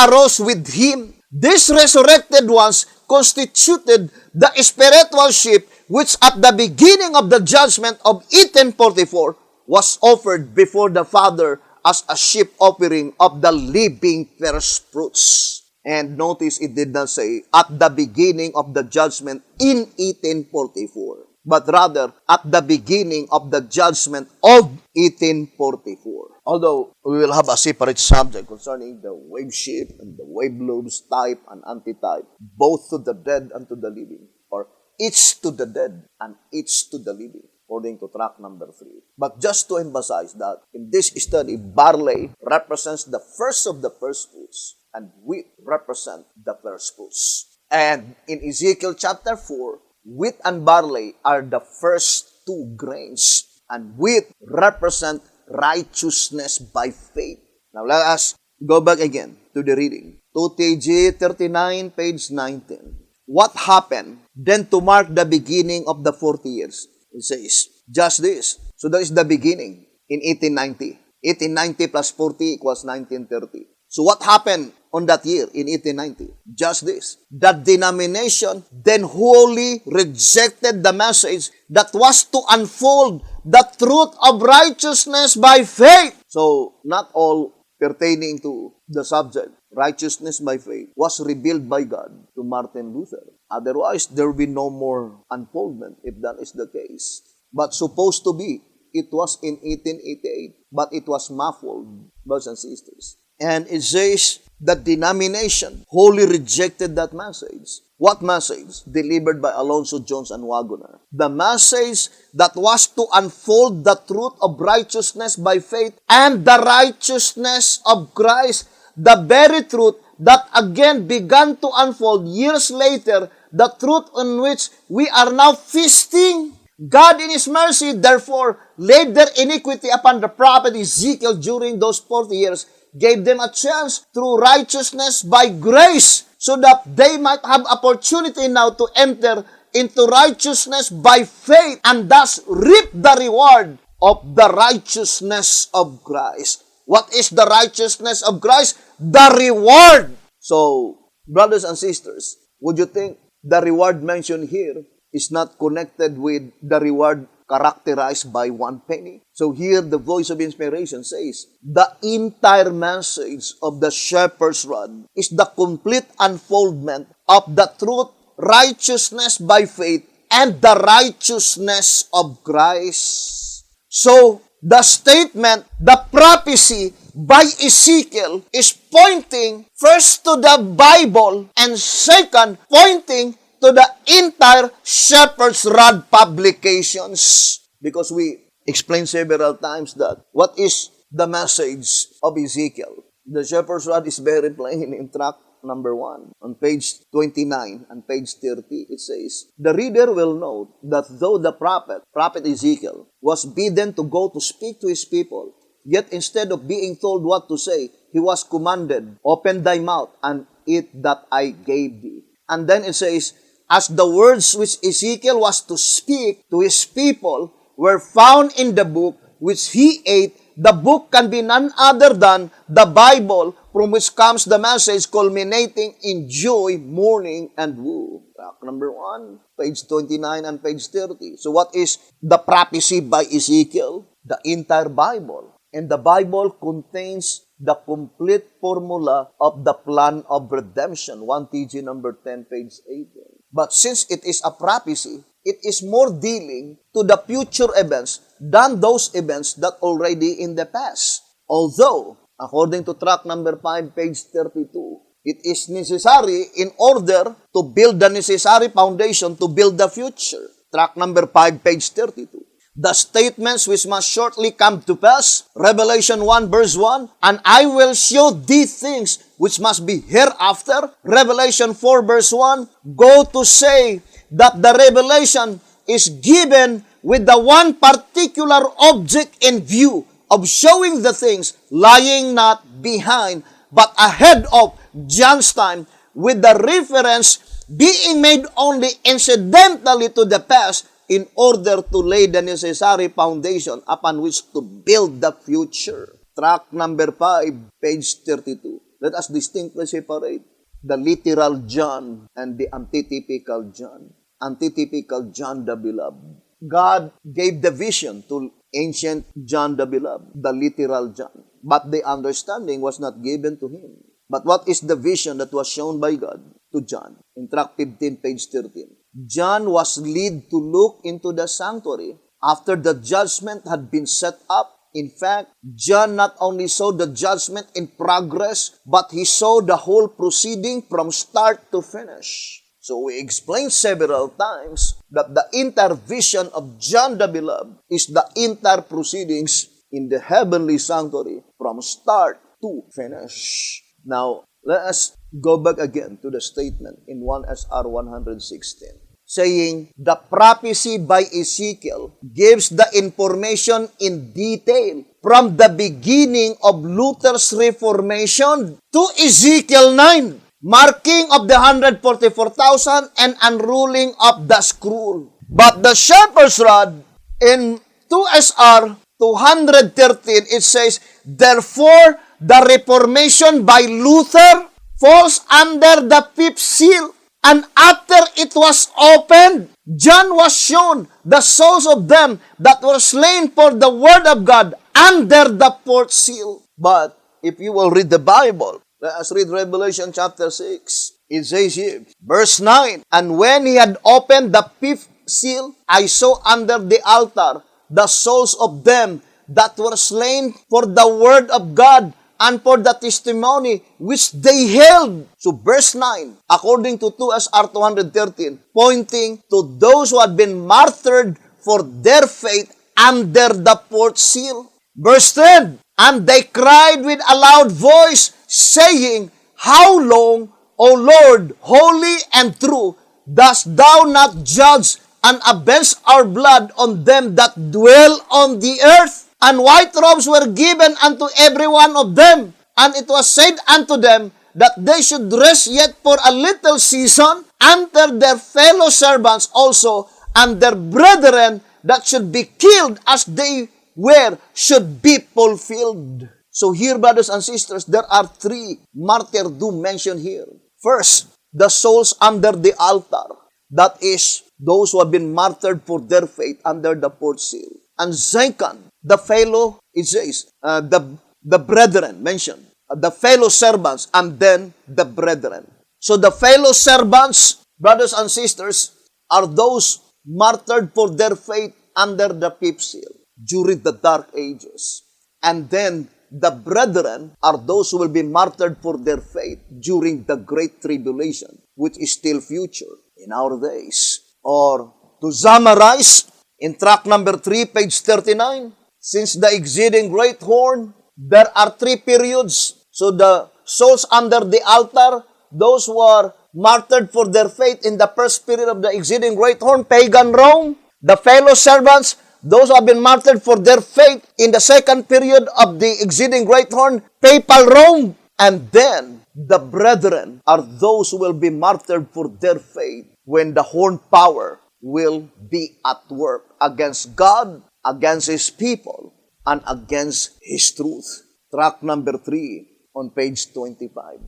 arose with him. These resurrected ones constituted the spiritual sheep which at the beginning of the judgment of 1844 was offered before the Father as a sheep offering of the living first fruits. And notice it did not say at the beginning of the judgment in 1844, but rather at the beginning of the judgment of 1844. Although we will have a separate subject concerning the wave sheep and the wave lobes type and antitype, both to the dead and to the living, or each to the dead and each to the living, according to track number 3. But just to emphasize that in this study, barley represents the first of the first fruits, and wheat represent the first fruits. And in Ezekiel chapter 4, wheat and barley are the first two grains, and wheat represent righteousness by faith. Now let us go back again to the reading. 2TG 39, page 19. What happened then to mark the beginning of the 40 years? It says, just this. So that is the beginning in 1890. 1890 plus 40 equals 1930. So what happened on that year in 1890? Just this. That denomination then wholly rejected the message that was to unfold the truth of righteousness by faith. So not all pertaining to the subject, righteousness by faith, was revealed by God to Martin Luther. Otherwise, there will be no more unfoldment if that is the case. But supposed to be, it was in 1888, but it was muffled, brothers and sisters. And it says that denomination wholly rejected that message. What message? Delivered by Alonzo Jones and Wagoner. The message that was to unfold the truth of righteousness by faith and the righteousness of Christ, the very truth that again began to unfold years later, the truth on which we are now feasting. God in His mercy, therefore, laid their iniquity upon the prophet Ezekiel during those 40 years, gave them a chance through righteousness by grace, so that they might have opportunity now to enter into righteousness by faith, and thus reap the reward of the righteousness of Christ. What is the righteousness of Christ? The reward. So, brothers and sisters, would you think the reward mentioned here is not connected with the reward characterized by 1 penny? So here the voice of inspiration says, the entire message of the shepherd's rod is the complete unfoldment of the truth, righteousness by faith, and the righteousness of Christ. So the statement, the prophecy by Ezekiel is pointing first to the Bible and second pointing to the entire shepherd's rod publications. Because we explained several times that what is the message of Ezekiel? The shepherd's rod is very plain in tract number 1. On page 29 and page 30, it says, the reader will note that though the prophet Ezekiel, was bidden to go to speak to his people, Yet instead of being told what to say, he was commanded, open thy mouth and eat that I gave thee. And then it says, as the words which Ezekiel was to speak to his people were found in the book which he ate, the book can be none other than the Bible, from which comes the message culminating in joy, mourning, and woe. Track number 1, page 29 and page 30. So what is the prophecy by Ezekiel? The entire Bible. And the Bible contains the complete formula of the plan of redemption. 1 TG number 10, page 18. But since it is a prophecy, it is more dealing to the future events than those events that already in the past. Although, according to track number 5, page 32, it is necessary in order to build the necessary foundation to build the future. Track number 5, page 32. The statements which must shortly come to pass, Revelation 1 verse 1, and I will show thee things which must be hereafter, Revelation 4 verse 1, go to say that the revelation is given with the one particular object in view of showing the things lying not behind but ahead of John's time, with the reference being made only incidentally to the past in order to lay the necessary foundation upon which to build the future. Track number 5, page 32. Let us distinctly separate the literal John and the antitypical John. Antitypical John the Beloved. God gave the vision to ancient John the Beloved, the literal John. But the understanding was not given to him. But what is the vision that was shown by God to John? In track 15, page 13. John was led to look into the sanctuary after the judgment had been set up. In fact, John not only saw the judgment in progress, but he saw the whole proceeding from start to finish. So we explained several times that the entire vision of John the Beloved is the entire proceedings in the heavenly sanctuary from start to finish. Now, let us go back again to the statement in 1 SR 116, saying the prophecy by Ezekiel gives the information in detail from the beginning of Luther's Reformation to Ezekiel 9, marking of the 144,000 and unrolling of the scroll. But the shepherd's rod in 2 SR 213, it says, therefore, the Reformation by Luther falls under the fifth seal. And after it was opened, John was shown the souls of them that were slain for the word of God under the fourth seal. But if you will read the Bible, let us read Revelation chapter 6. It says here, verse 9, and when he had opened the fifth seal, I saw under the altar the souls of them that were slain for the word of God and for the testimony which they held. So verse 9, according to 2 SR 213, pointing to those who had been martyred for their faith under the fourth seal. Verse 10, and they cried with a loud voice, saying, how long, O Lord, holy and true, dost thou not judge and avenge our blood on them that dwell on the earth? And white robes were given unto every one of them. And it was said unto them that they should rest yet for a little season until their fellow servants also and their brethren that should be killed as they were should be fulfilled. So here, brothers and sisters, there are three martyrdom mentioned here. First, the souls under the altar. That is, those who have been martyred for their faith under the fourth seal. And second, the fellow, it says, the brethren mentioned, the fellow servants, and then the brethren. So the fellow servants, brothers and sisters, are those martyred for their faith under the fifth seal during the dark ages. And then the brethren are those who will be martyred for their faith during the great tribulation, which is still future in our days. Or to summarize, in track number 3, page 39, since the exceeding great horn, there are three periods. So the souls under the altar, those who are martyred for their faith in the first period of the exceeding great horn, pagan Rome, the fellow servants, those who have been martyred for their faith in the second period of the exceeding great horn, papal Rome. And then the brethren are those who will be martyred for their faith when the horn power will be at work against God, against His people, and against His truth. Track number 3 on page 25.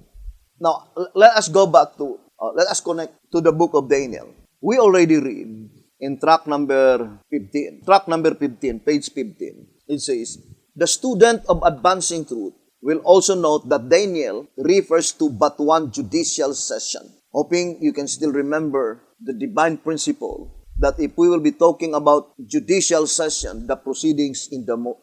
Now, let us go back to, let us connect to the book of Daniel. We already read in track number 15. Track number 15, page 15. It says, the student of advancing truth will also note that Daniel refers to but one judicial session. Hoping you can still remember the divine principle that if we will be talking about judicial session, the proceedings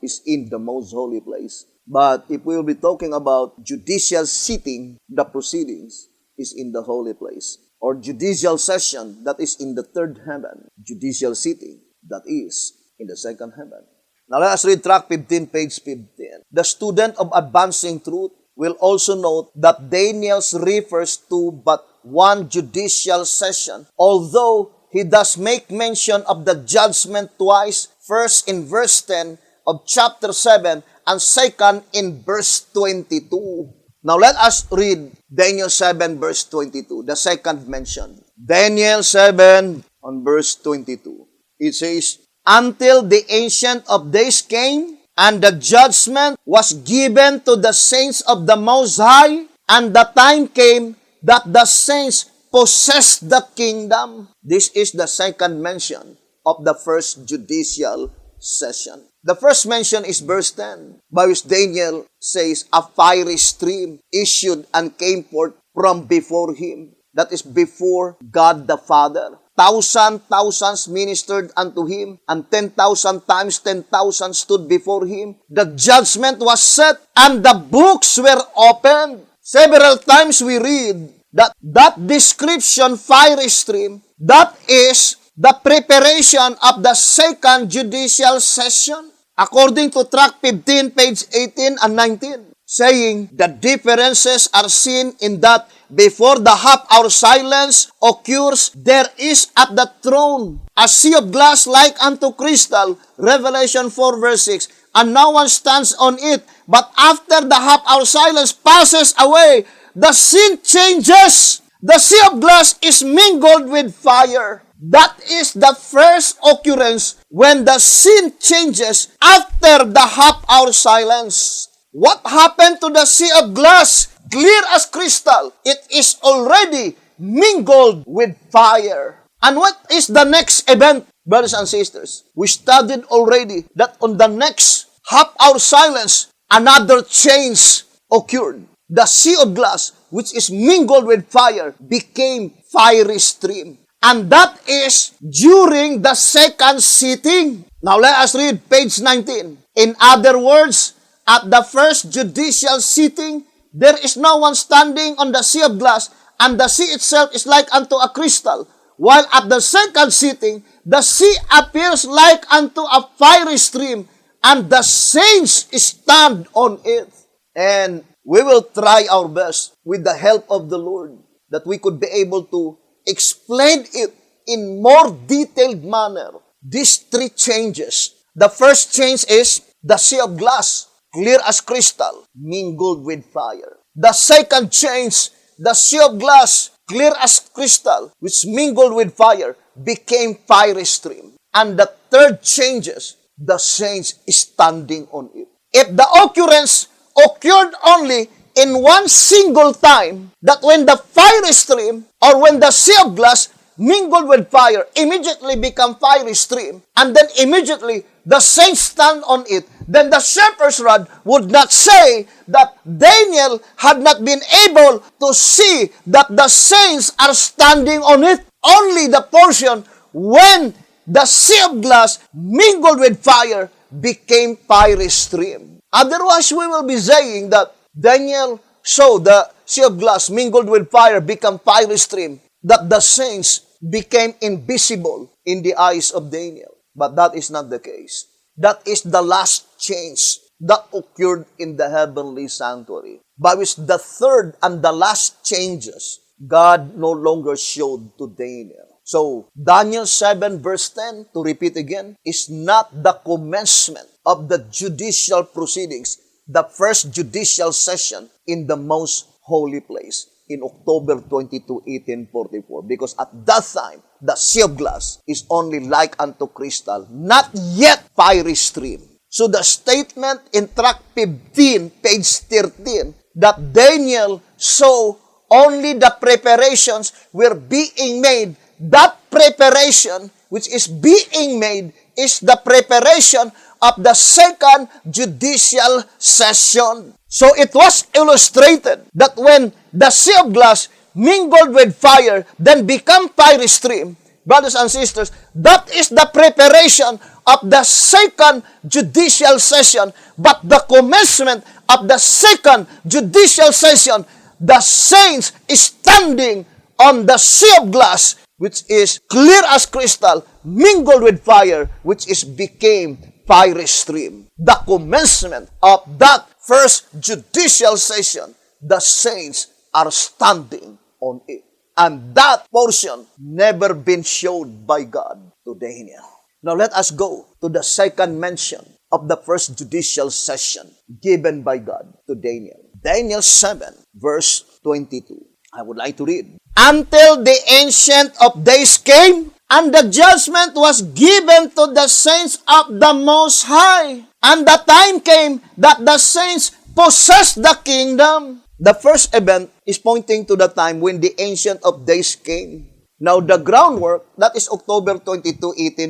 is in the most holy place. But if we will be talking about judicial sitting, the proceedings is in the holy place. Or judicial session, that is in the third heaven. Judicial sitting, that is in the second heaven. Now let us read track 15, page 15. The student of advancing truth will also note that Daniel refers to but one judicial session, although he does make mention of the judgment twice, first in verse 10 of chapter 7 and second in verse 22. Now let us read Daniel 7 verse 22, the second mention. Daniel 7 on verse 22. It says, until the Ancient of Days came, and the judgment was given to the saints of the Most High, and the time came that the saints possessed the kingdom. This is the second mention of the first judicial session. The first mention is verse 10, by which Daniel says, a fiery stream issued and came forth from before him. That is before God the Father. Thousands ministered unto him, and 10,000 times 10,000 stood before him. The judgment was set, and the books were opened. Several times we read that description, fiery stream, that is the preparation of the second judicial session, according to track 15, page 18 and 19, saying the differences are seen in that before the half-hour silence occurs, there is at the throne a sea of glass like unto crystal, Revelation 4 verse 6, and no one stands on it, but after the half-hour silence passes away, the scene changes. The sea of glass is mingled with fire. That is the first occurrence when the scene changes after the half-hour silence. What happened to the sea of glass? Clear as crystal. It is already mingled with fire. And what is the next event, brothers and sisters? We studied already that on the next half-hour silence, another change occurred. The sea of glass, which is mingled with fire, became fiery stream. And that is during the second sitting. Now let us read page 19. In other words, at the first judicial sitting, there is no one standing on the sea of glass, and the sea itself is like unto a crystal. While at the second sitting, the sea appears like unto a fiery stream, and the saints stand on it. And we will try our best with the help of the Lord that we could be able to explain it in more detailed manner. These three changes. The first change is the sea of glass, clear as crystal, mingled with fire. The second change, the sea of glass, clear as crystal, which mingled with fire, became fiery stream. And the third changes, the saints standing on it. If the occurrence occurred only in one single time, that when the fiery stream or when the sea of glass mingled with fire immediately become fiery stream, and then immediately the saints stand on it, then the shepherd's rod would not say that Daniel had not been able to see that the saints are standing on it. Only the portion when the sea of glass mingled with fire became fiery stream. Otherwise, we will be saying that Daniel saw the sea of glass mingled with fire become fiery stream, that the saints became invisible in the eyes of Daniel. But that is not the case. That is the last change that occurred in the heavenly sanctuary, by which the third and the last changes God no longer showed to Daniel. So, Daniel 7 verse 10, to repeat again, is not the commencement of the judicial proceedings, the first judicial session in the most holy place in October 22, 1844. Because at that time, the sea of glass is only like unto crystal, not yet fiery stream. So the statement in tract 15, page 13, that Daniel saw only the preparations were being made, that preparation which is being made is the preparation of the second judicial session. So it was illustrated that when the sea of glass mingled with fire, then become fiery stream, brothers and sisters, that is the preparation of the second judicial session. But the commencement of the second judicial session, the saints is standing on the sea of glass, which is clear as crystal, mingled with fire, which is became fiery stream. The commencement of that first judicial session, the saints are standing on it. And that portion never been showed by God to Daniel. Now let us go to the second mention of the first judicial session given by God to Daniel. Daniel 7 verse 22. I would like to read. Until the Ancient of Days came, and the judgment was given to the saints of the Most High. And the time came that the saints possessed the kingdom. The first event is pointing to the time when the Ancient of Days came. Now the groundwork, that is October 22,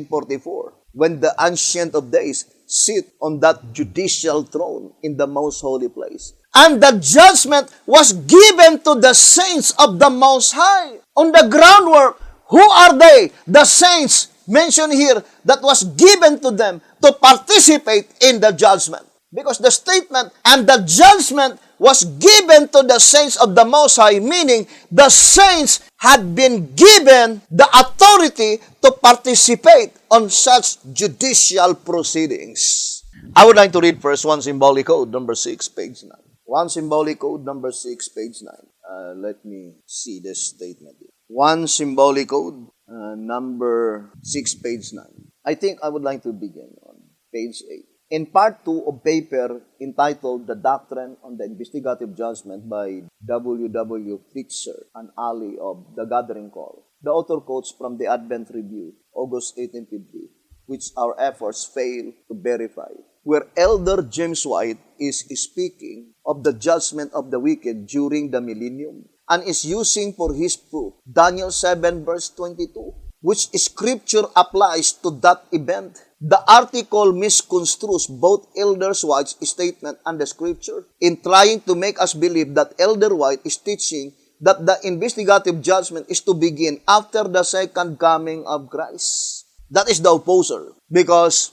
1844, when the Ancient of Days sit on that judicial throne in the most holy place. And the judgment was given to the saints of the Most High. On the groundwork, who are they? The saints mentioned here that was given to them to participate in the judgment. Because the statement, and the judgment was given to the saints of the Most High, meaning the saints had been given the authority to participate on such judicial proceedings. I would like to read first 1 Symbolic Code, number 6, page 9. 1 Symbolic Code, number 6, page 9. Let me see this statement here. 1 Symbolic Code, number 6, page 9. I think I would like to begin on page 8. In part 2 of paper entitled The Doctrine on the Investigative Judgment by W. Fitzer and Ali of The Gathering Call, the author quotes from the Advent Review, August 1850, which our efforts fail to verify, where Elder James White is speaking of the judgment of the wicked during the millennium and is using for his proof Daniel 7 verse 22, which scripture applies to that event. The article misconstrues both Elder White's statement and the scripture in trying to make us believe that Elder White is teaching that the investigative judgment is to begin after the second coming of Christ. That is the opposer, because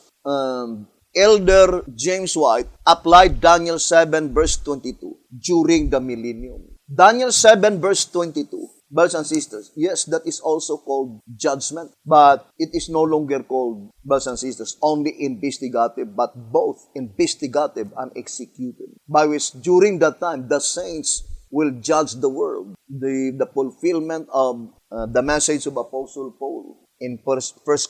Elder James White applied Daniel 7 verse 22 during the millennium. Daniel 7 verse 22, brothers and sisters, yes, that is also called judgment, but it is no longer called, brothers and sisters, only investigative, but both investigative and executive, by which during that time the saints will judge the world. The fulfillment of the message of Apostle Paul in 1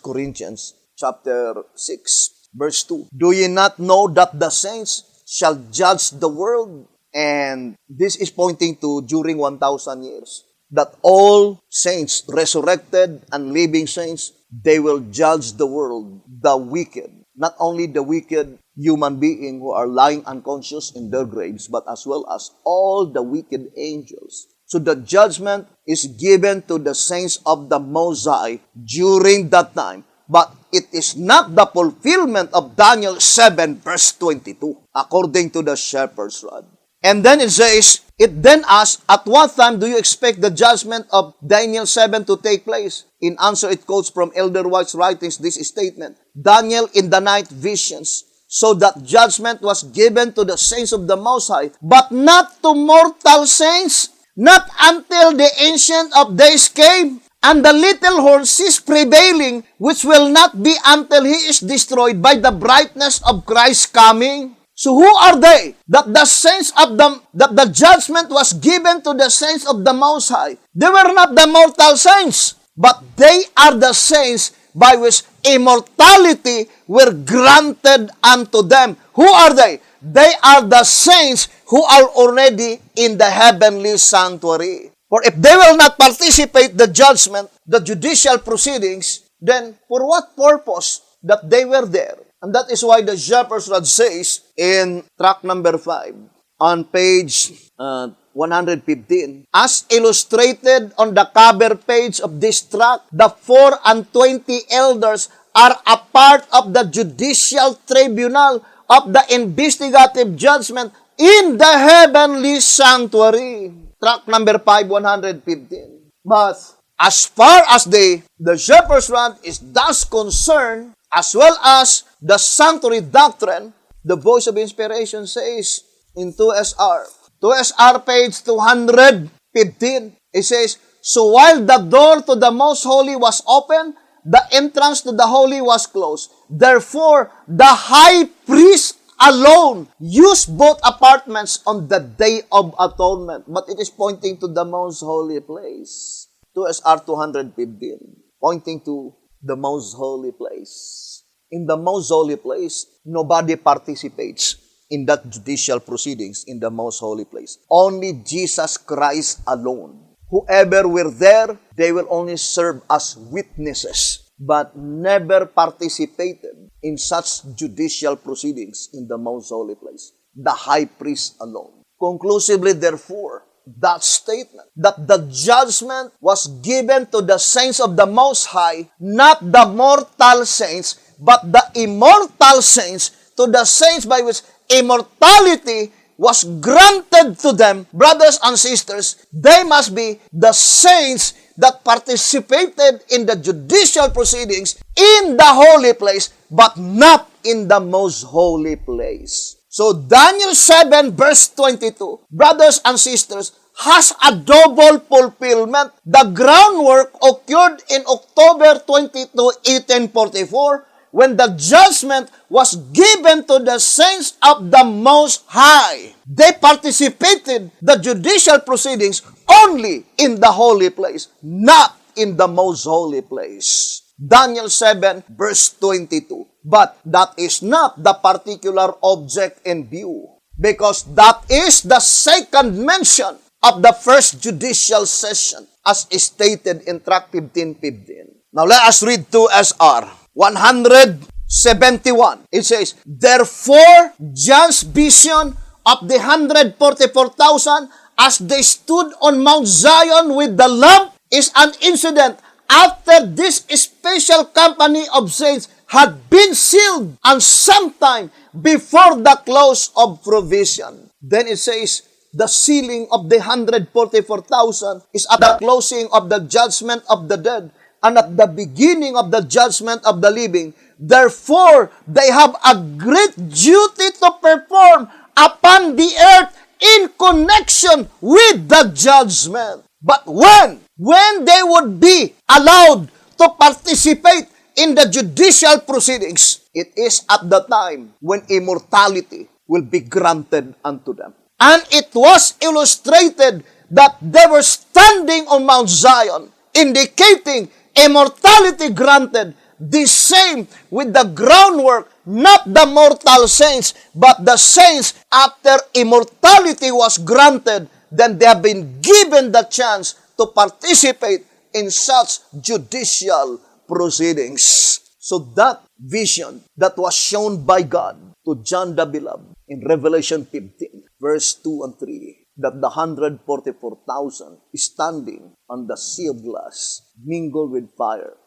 Corinthians chapter 6, verse 2. Do ye not know that the saints shall judge the world? And this is pointing to during 1,000 years, that all saints, resurrected and living saints, they will judge the world, the wicked. Not only the wicked human being who are lying unconscious in their graves, but as well as all the wicked angels. So the judgment is given to the saints of the Most High during that time. But it is not the fulfillment of Daniel 7 verse 22, according to the shepherd's rod. And then it says, it then asks, at what time do you expect the judgment of Daniel 7 to take place? In answer, it quotes from Elder White's writings this statement, Daniel in the night visions, so that judgment was given to the saints of the Most High, but not to mortal saints, not until the Ancient of Days came, and the little horn ceased prevailing, which will not be until he is destroyed by the brightness of Christ's coming. So who are they? That the saints of that the judgment was given to the saints of the Most High. They were not the mortal saints. but they are the saints by which immortality were granted unto them. Who are they? They are the saints who are already in the heavenly sanctuary. For if they will not participate the judgment, the judicial proceedings, then for what purpose that they were there? And that is why the shepherd's rod says in tract number 5 on page 115, as illustrated on the cover page of this tract, the 24 elders are a part of the judicial tribunal of the investigative judgment in the heavenly sanctuary. Tract number 5, 115. But as far as the shepherd's rod is thus concerned, as well as the sanctuary doctrine, the voice of inspiration says in 2SR page 215, it says, so while the door to the most holy was open, the entrance to the holy was closed. Therefore, the high priest alone used both apartments on the Day of Atonement. But it is pointing to the most holy place. 2SR 215, pointing to the most holy place. In the most holy place, nobody participates in that judicial proceedings in the most holy place. Only Jesus Christ alone. Whoever were there, they will only serve as witnesses, but never participated in such judicial proceedings in the most holy place. The high priest alone. Conclusively, therefore, that statement that the judgment was given to the saints of the Most High, not the mortal saints, but the immortal saints, to the saints by which immortality was granted to them, brothers and sisters, they must be the saints that participated in the judicial proceedings in the holy place, but not in the most holy place. So Daniel 7 verse 22, brothers and sisters, has a double fulfillment. The groundwork occurred in October 22, 1844, when the judgment was given to the saints of the Most High. They participated the judicial proceedings only in the holy place, not in the most holy place. Daniel 7 verse 22. But that is not the particular object in view, because that is the second mention of the first judicial session, as stated in tract 15:15. Now let us read 2SR 171. It says, therefore, John's vision of the 144,000 as they stood on Mount Zion with the lamp is an incident after this special company of saints had been sealed and sometime before the close of provision. Then it says, the sealing of the 144,000 is at the closing of the judgment of the dead and at the beginning of the judgment of the living. Therefore, they have a great duty to perform upon the earth in connection with the judgment. But when they would be allowed to participate in the judicial proceedings, it is at the time when immortality will be granted unto them. And it was illustrated that they were standing on Mount Zion, indicating immortality granted, the same with the groundwork, not the mortal saints, but the saints after immortality was granted, then they have been given the chance to participate in such judicial proceedings. So that vision that was shown by God to John the Beloved in Revelation 15, verse 2 and 3, that the 144,000 standing on the sea of glass mingled with fire,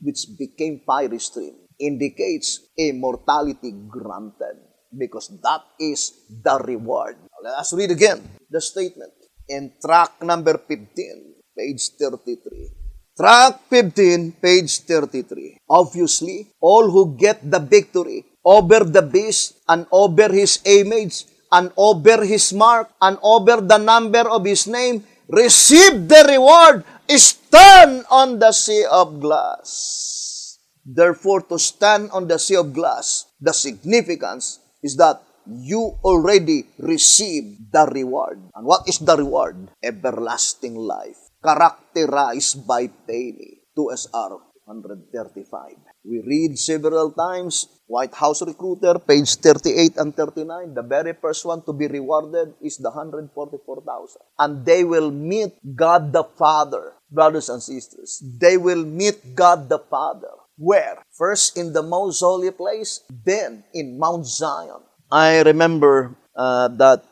which became fiery stream, indicates immortality granted, because that is the reward. Let us read again the statement in tract number 15, page 33. Tract 15, page 33. Obviously, all who get the victory over the beast and over his image and over his mark and over the number of his name receive the reward, stand on the sea of glass. Therefore, to stand on the sea of glass, the significance is that you already received the reward. And what is the reward? Everlasting life, characterized by daily 2SR 135. We read several times, White House Recruiter, page 38 and 39, the very first one to be rewarded is the 144,000. And they will meet God the Father, brothers and sisters. They will meet God the Father. Where? First in the most holy place, then in Mount Zion. I remember that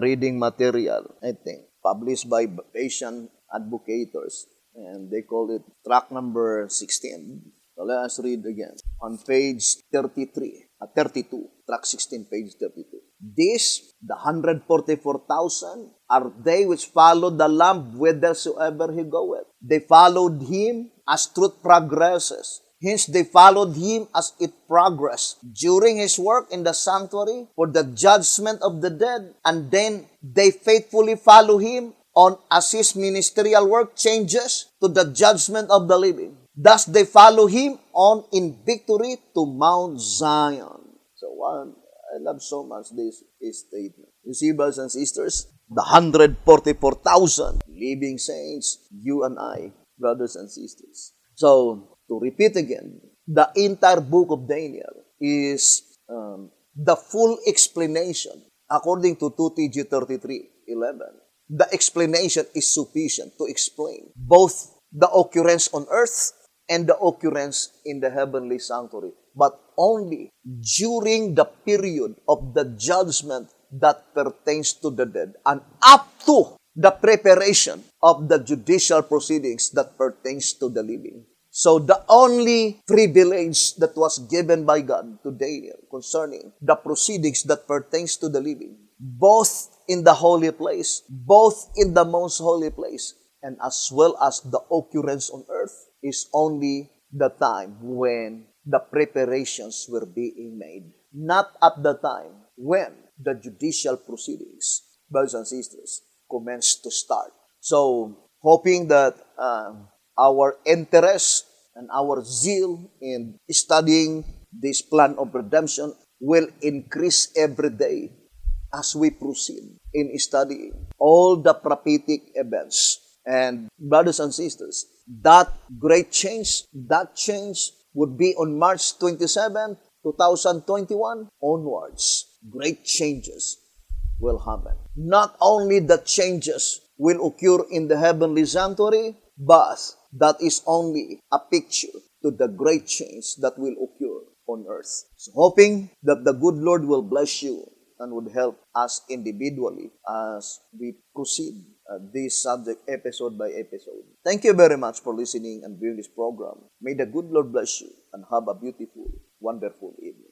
reading material, I think, published by Asian advocators, and they call it track number 16. So let us read again. On page 32, track 16, page 32. This, the 144,000, are they which follow the Lamb whithersoever he goeth. They followed him as truth progresses. Hence, they followed him as it progressed during his work in the sanctuary for the judgment of the dead, and then they faithfully follow him on as his ministerial work changes to the judgment of the living. Thus, they follow him on in victory to Mount Zion. So, I love so much this statement. You see, brothers and sisters, the 144,000 living saints, you and I, brothers and sisters. So, to repeat again, the entire book of Daniel is the full explanation according to 2TG 33:11. The explanation is sufficient to explain both the occurrence on earth and the occurrence in the heavenly sanctuary, but only during the period of the judgment that pertains to the dead and up to the preparation of the judicial proceedings that pertains to the living. So the only privilege that was given by God to Daniel concerning the proceedings that pertains to the living, both in the holy place, both in the most holy place, and as well as the occurrence on earth, is only the time when the preparations were being made. Not at the time when the judicial proceedings, brothers and sisters, commenced to start. So, hoping that our interest and our zeal in studying this plan of redemption will increase every day as we proceed in studying all the prophetic events. And brothers and sisters, that change would be on March 27, 2021 onwards. Great changes will happen. Not only the changes will occur in the heavenly sanctuary, but that is only a picture to the great change that will occur on earth. So hoping that the good Lord will bless you and would help us individually as we proceed this subject episode by episode. Thank you very much for listening and viewing this program. May the good Lord bless you and have a beautiful, wonderful evening.